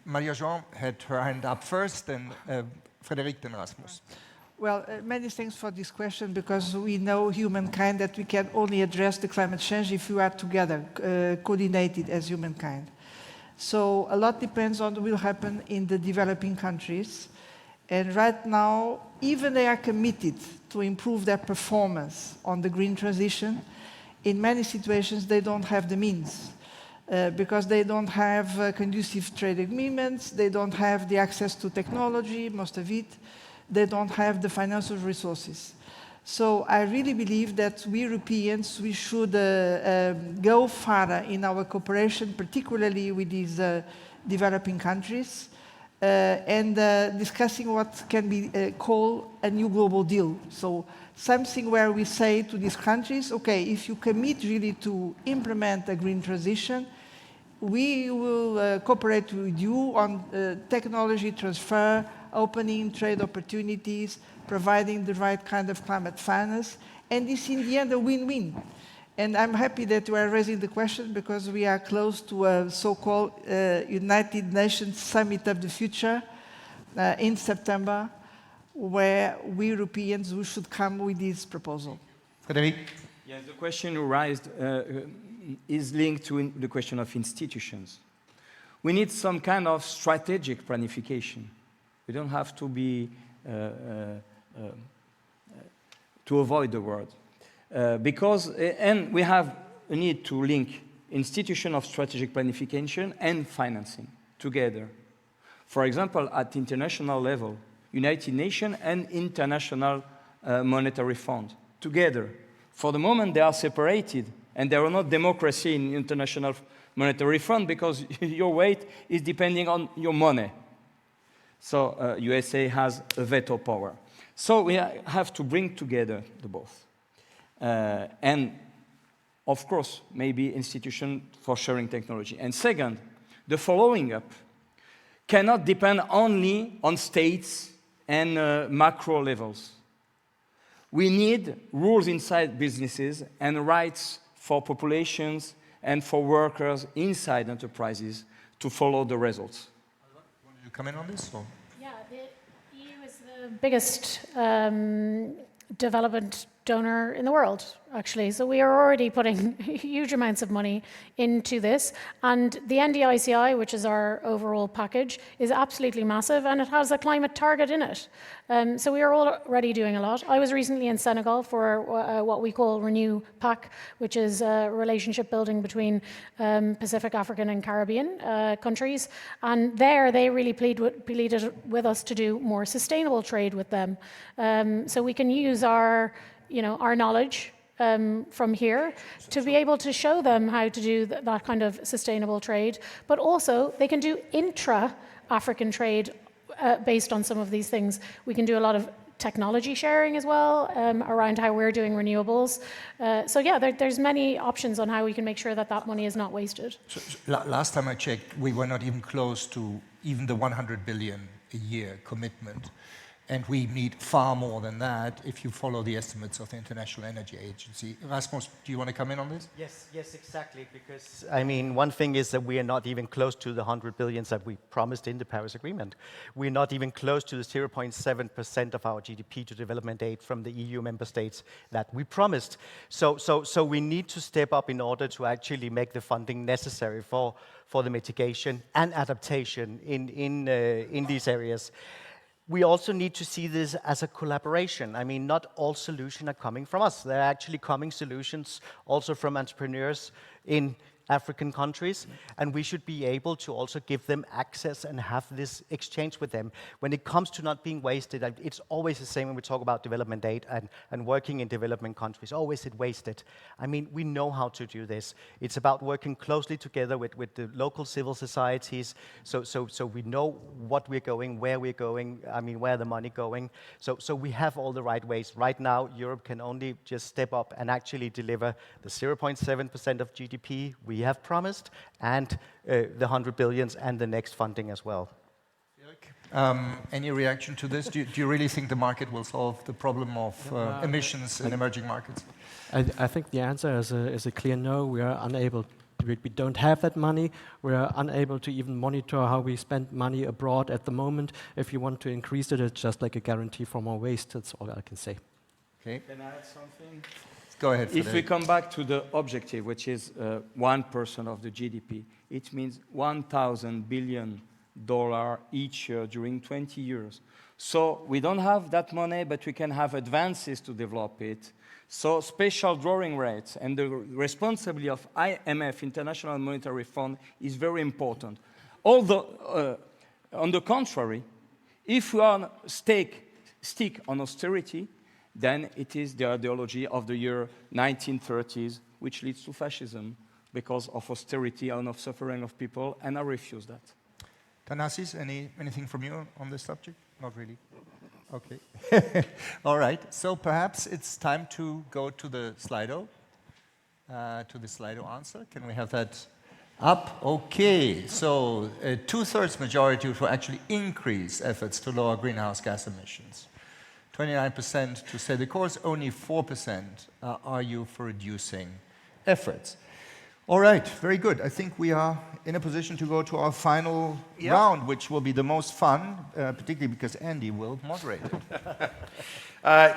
Maria Jean had her hand up first, then Frédéric, then Rasmus. Well, many thanks for this question, because we know, humankind, that we can only address the climate change if we are together, coordinated as humankind. So a lot depends on what will happen in the developing countries. And right now, even they are committed to improve their performance on the green transition, in many situations they don't have the means. Because they don't have conducive trade agreements, they don't have the access to technology, most of it, they don't have the financial resources. So I really believe that we Europeans, we should go further in our cooperation, particularly with these developing countries, and discussing what can be called a new global deal. So something where we say to these countries, okay, if you commit really to implement a green transition, we will cooperate with you on technology transfer, opening trade opportunities, providing the right kind of climate finance, and it's in the end a win-win. And I'm happy that you are raising the question, because we are close to a so-called United Nations Summit of the Future in September, where we Europeans we should come with this proposal. Frédéric? Yes, the question you raised is linked to the question of institutions. We need some kind of strategic planification. We don't have to be to avoid the word. And we have a need to link institution of strategic planification and financing together. For example, at international level, United Nations and International Monetary Fund together. For the moment, they are separated, and there are not democracy in International Monetary Fund, because your weight is depending on your money. So USA has a veto power. So we have to bring together the both. And of course, maybe institution for sharing technology. And second, the following up cannot depend only on states and macro levels. We need rules inside businesses and rights for populations and for workers inside enterprises to follow the results. Want you come in on this? Or? Yeah, the EU is the biggest development donor in the world, actually. So we are already putting huge amounts of money into this. And the NDICI, which is our overall package, is absolutely massive, and it has a climate target in it. So we are already doing a lot. I was recently in Senegal for what we call Renew PAC, which is a relationship building between Pacific, African and Caribbean countries. And there they really pleaded with us to do more sustainable trade with them. So we can use our knowledge from here to be able to show them how to do that kind of sustainable trade, but also they can do intra-African trade based on some of these things. We can do a lot of technology sharing as well around how we're doing renewables. So yeah, there's many options on how we can make sure that that money is not wasted. So last time I checked, we were not even close to even the 100 billion a year commitment. And we need far more than that if you follow the estimates of the International Energy Agency. Rasmus, do you want to come in on this? Yes, exactly. Because, I mean, one thing is that we are not even close to the 100 billions that we promised in the Paris Agreement. We're not even close to the 0.7% of our GDP to development aid from the EU member states that we promised. So we need to step up in order to actually make the funding necessary for the mitigation and adaptation in these areas. We also need to see this as a collaboration. I mean, not all solutions are coming from us. There are actually coming solutions also from entrepreneurs in African countries, and we should be able to also give them access and have this exchange with them. When it comes to not being wasted, it's always the same when we talk about development aid and working in development countries. Always it wasted. I mean, we know how to do this. It's about working closely together with the local civil societies, so we know what we're going, where we're going, I mean, where the money going. So we have all the right ways. Right now, Europe can only just step up and actually deliver the 0.7% of GDP we have promised, and the 100 billions and the next funding as well. Any reaction to this? Do you really think the market will solve the problem of emissions in emerging markets? I think the answer is a clear no. We are unable. We don't have that money. We are unable to even monitor how we spend money abroad at the moment. If you want to increase it, it's just like a guarantee for more waste. That's all I can say. Okay. Can I add something? Go ahead. If we come back to the objective, which is 1% of the GDP, it means $1,000 billion each year during 20 years. So we don't have that money, but we can have advances to develop it. So special drawing rates and the responsibility of IMF, International Monetary Fund, is very important. Although, on the contrary, if we are stick on austerity, then it is the ideology of the year 1930s, which leads to fascism because of austerity and of suffering of people, and I refuse that. Thanasis, anything from you on this subject? Not really. Okay. All right. So perhaps it's time to go to the Slido, answer. Can we have that up? Okay. So 2/3 majority to actually increase efforts to lower greenhouse gas emissions. 29% to stay the course, only 4% argue for reducing efforts. All right, very good. I think we are in a position to go to our final round, which will be the most fun, particularly because Andy will moderate it.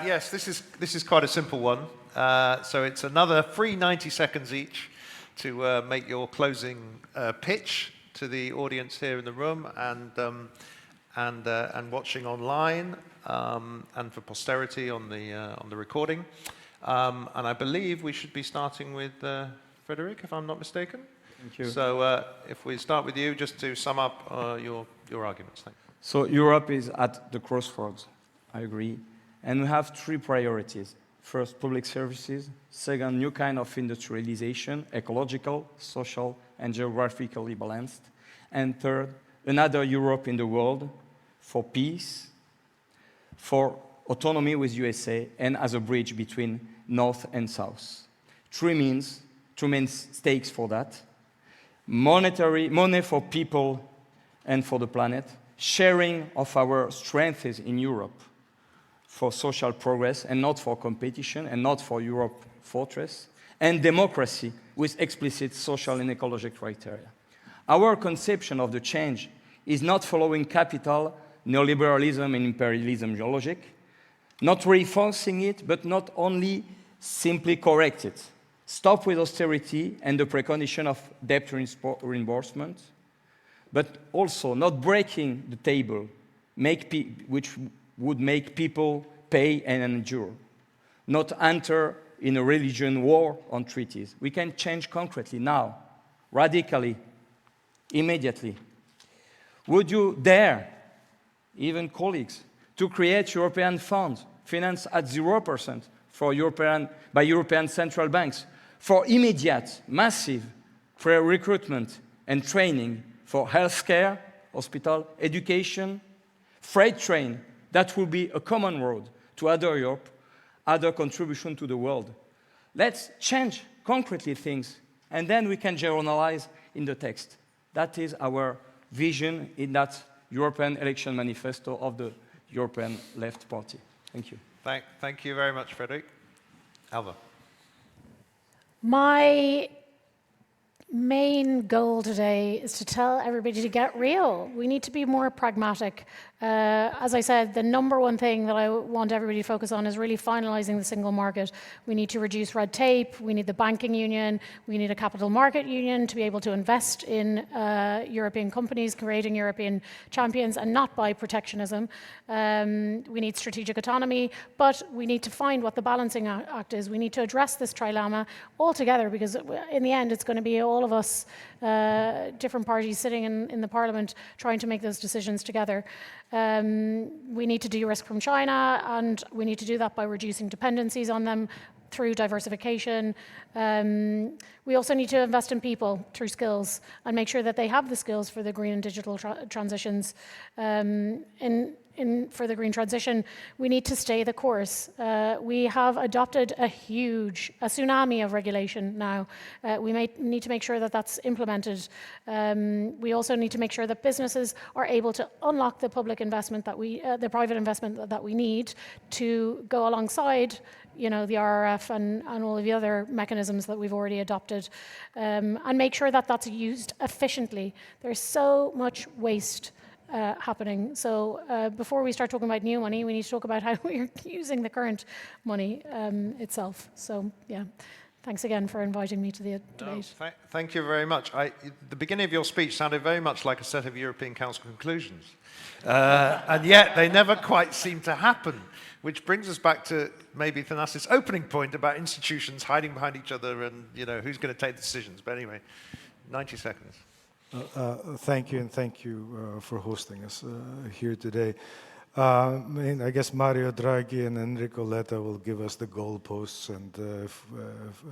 Yes, this is quite a simple one. So it's another free 90 seconds each to make your closing pitch to the audience here in the room and watching online, and for posterity on the recording. And I believe we should be starting with Frederick, if I'm not mistaken. Thank you. So if we start with you, just to sum up your arguments. Thank you. So Europe is at the crossroads, I agree. And we have three priorities. First, public services. Second, new kind of industrialization, ecological, social, and geographically balanced. And third, another Europe in the world for peace, for autonomy with USA, and as a bridge between North and South. Two main stakes for that. Money for people and for the planet. Sharing of our strengths in Europe for social progress and not for competition and not for Europe fortress. And democracy with explicit social and ecological criteria. Our conception of the change is not following capital, neoliberalism and imperialism logic, not reinforcing it, but not only simply correct it. Stop with austerity and the precondition of debt reimbursement, but also not breaking the table, which would make people pay and endure. Not enter in a religion war on treaties. We can change concretely now, radically, immediately. Would you dare, even colleagues, to create European funds, financed at 0% by European central banks, for immediate, massive recruitment and training for healthcare, hospital, education, freight train, that will be a common road to other Europe, other contribution to the world. Let's change concretely things, and then we can generalize in the text. That is our vision in that European election manifesto of the European Left Party. Thank you. Thank you very much, Frederick. Alva. My main goal today is to tell everybody to get real. We need to be more pragmatic. As I said, the number one thing that I want everybody to focus on is really finalizing the single market. We need to reduce red tape. We need the banking union. We need a capital market union to be able to invest in European companies, creating European champions, and not by protectionism. We need strategic autonomy, but we need to find what the balancing act is. We need to address this trilemma altogether, because in the end, it's going to be all all of us, different parties sitting in the parliament, trying to make those decisions together. We need to de-risk from China, and we need to do that by reducing dependencies on them through diversification. We also need to invest in people through skills and make sure that they have the skills for the green and digital transitions. For the green transition, we need to stay the course. We have adopted a tsunami of regulation now. We need to make sure that that's implemented. We also need to make sure that businesses are able to unlock the public investment the private investment that we need to go alongside, the RRF and all of the other mechanisms that we've already adopted, and make sure that that's used efficiently. There's so much waste happening. So before we start talking about new money, we need to talk about how we're using the current money itself. So yeah, thanks again for inviting me to the debate. No, thank you very much. The beginning of your speech sounded very much like a set of European Council conclusions. And yet they never quite seem to happen, which brings us back to maybe Thanas's opening point about institutions hiding behind each other and who's going to take the decisions. But anyway, 90 seconds. Thank you, and thank you for hosting us here today. I guess Mario Draghi and Enrico Letta will give us the goalposts, and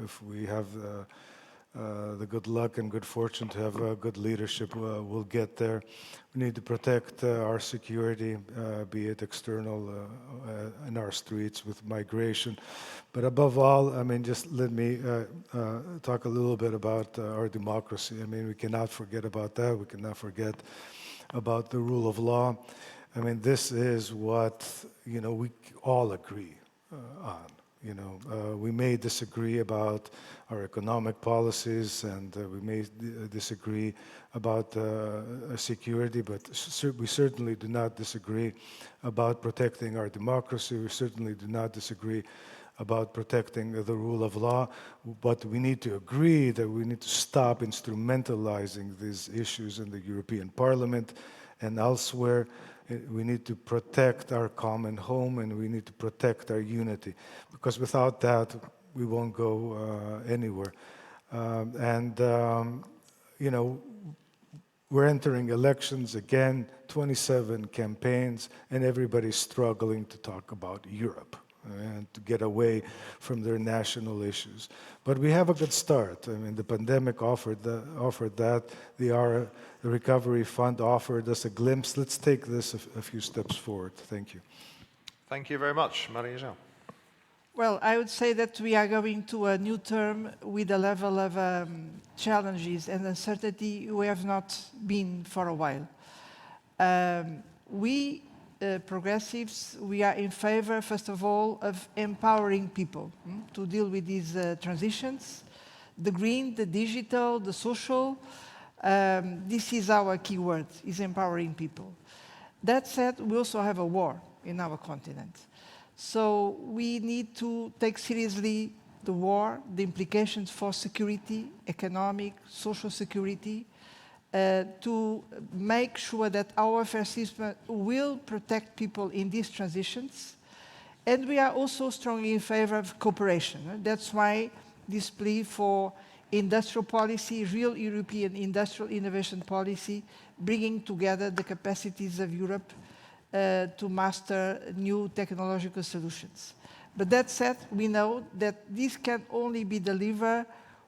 if we have the good luck and good fortune to have good leadership, we'll get there. We need to protect our security, be it external in our streets with migration. But above all, just let me talk a little bit about our democracy. We cannot forget about that. We cannot forget about the rule of law. This is what we all agree on. We may disagree about our economic policies, and we may disagree about security, but we certainly do not disagree about protecting our democracy. We certainly do not disagree about protecting the rule of law, but we need to agree that we need to stop instrumentalizing these issues in the European Parliament and elsewhere. We need to protect our common home, and we need to protect our unity, because without that, we won't go anywhere. We're entering elections again, 27 campaigns, and everybody's struggling to talk about Europe and to get away from their national issues. But we have a good start. The pandemic offered that. The Recovery Fund offered us a glimpse. Let's take this a few steps forward. Thank you. Thank you very much. Marie-Jo. Well, I would say that we are going to a new term with a level of challenges and uncertainty we have not been for a while. We progressives, we are in favor, first of all, of empowering people to deal with these transitions, the green, the digital, the social. This is our key word, is empowering people. That said, we also have a war in our continent. So we need to take seriously the war, the implications for security, economic, social security, to make sure that our welfare system will protect people in these transitions. And we are also strongly in favor of cooperation. That's why this plea for industrial policy, real European industrial innovation policy, bringing together the capacities of Europe to master new technological solutions. But that said, we know that this can only be delivered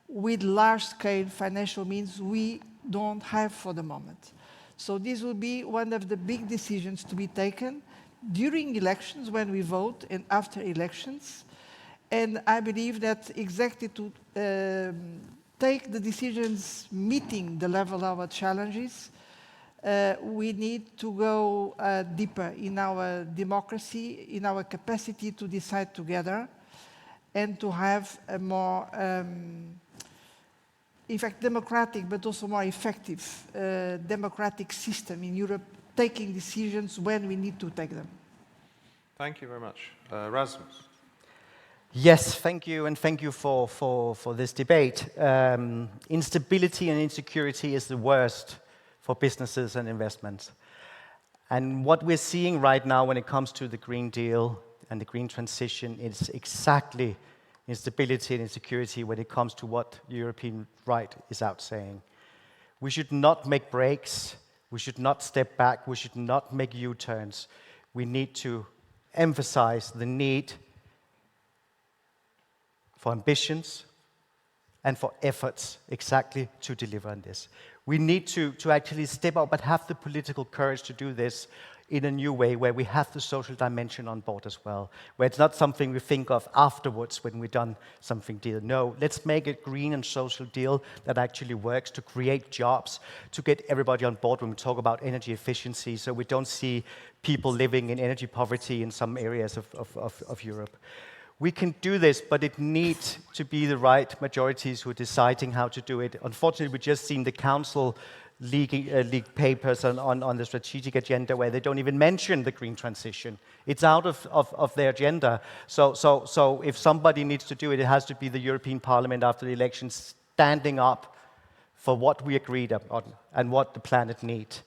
with large-scale financial means we don't have for the moment. So this will be one of the big decisions to be taken during elections, when we vote, and after elections. And I believe that exactly to take the decisions meeting the level of our challenges, we need to go deeper in our democracy, in our capacity to decide together, and to have a more, in fact, democratic, but also more effective democratic system in Europe, taking decisions when we need to take them. Thank you very much. Rasmus. Yes, thank you, and thank you for this debate. Instability and insecurity is the worst for businesses and investments. And what we're seeing right now when it comes to the Green Deal and the green transition is exactly instability and insecurity when it comes to what the European right is out saying. We should not make breaks. We should not step back. We should not make U-turns. We need to emphasize the need for ambitions and for efforts exactly to deliver on this. We need to actually step up but have the political courage to do this in a new way where we have the social dimension on board as well, where it's not something we think of afterwards when we've done something deal. No, let's make a green and social deal that actually works to create jobs, to get everybody on board when we talk about energy efficiency, so we don't see people living in energy poverty in some areas of Europe. We can do this, but it needs to be the right majorities who are deciding how to do it. Unfortunately, we've just seen the Council leak papers on the strategic agenda where they don't even mention the green transition. It's out of their agenda. So if somebody needs to do it, it has to be the European Parliament after the elections standing up for what we agreed on and what the planet needs.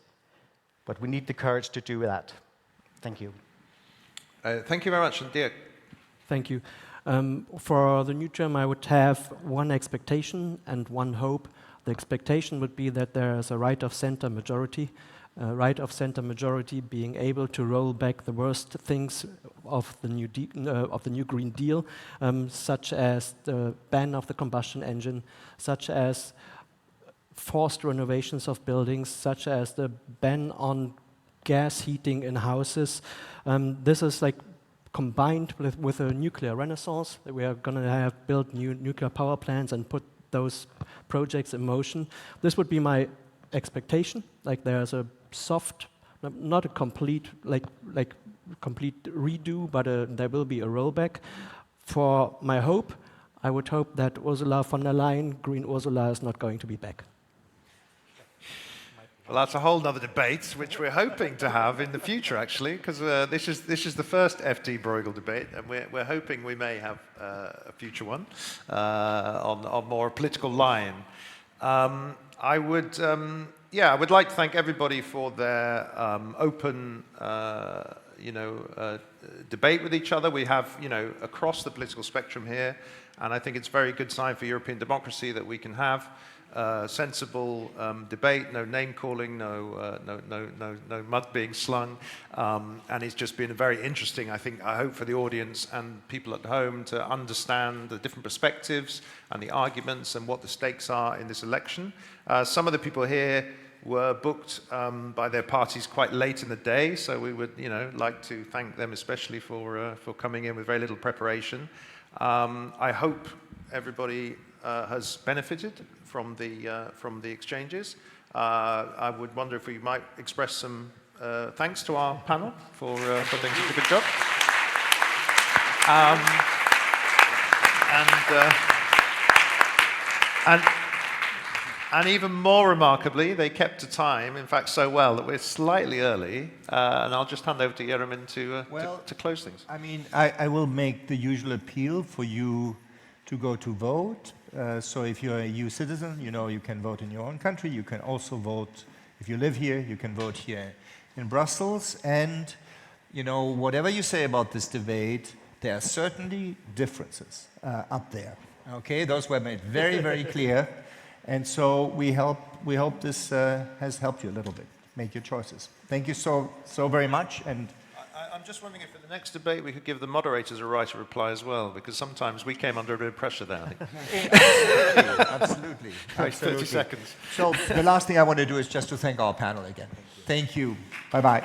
But we need the courage to do that. Thank you. Thank you very much. And Dirk. Thank you. For the new term, I would have one expectation and one hope. The expectation would be that there is a right-of-center majority, being able to roll back the worst things of the new Green Deal, such as the ban of the combustion engine, such as forced renovations of buildings, such as the ban on gas heating in houses. This is like combined with a nuclear renaissance, that we are going to have built new nuclear power plants and put those projects in motion. This would be my expectation. Like there's a soft, not a complete complete redo, but there will be a rollback. For my hope, I would hope that Ursula von der Leyen, Green Ursula, is not going to be back. Well, that's a whole other debate, which we're hoping to have in the future, actually, because this is the first FT Bruegel debate, and we're hoping we may have a future one on more political line. I would like to thank everybody for their open, debate with each other. We have, across the political spectrum here, and I think it's a very good sign for European democracy that we can have sensible debate, no name calling, no mud being slung, and it's just been very interesting. I hope for the audience and people at home to understand the different perspectives and the arguments and what the stakes are in this election. Some of the people here were booked by their parties quite late in the day, so we would, like to thank them especially for coming in with very little preparation. I hope everybody has benefited from the exchanges. I would wonder if we might express some thanks to our panel for doing such a good job. And even more remarkably, they kept to time, in fact, so well that we're slightly early. And I'll just hand over to Jeroen to close things. I mean, I will make the usual appeal for you to go to vote. So if you're a EU citizen, you can vote in your own country. You can also vote, if you live here, you can vote here in Brussels. And, whatever you say about this debate, there are certainly differences up there. Okay, those were made very, very clear. And so we hope this has helped you a little bit. Make your choices. Thank you so very much. And I'm just wondering if for the next debate we could give the moderators a right to reply as well, because sometimes we came under a bit of pressure there, I think. Absolutely. 30 seconds. So the last thing I want to do is just to thank our panel again. Thank you. Bye-bye.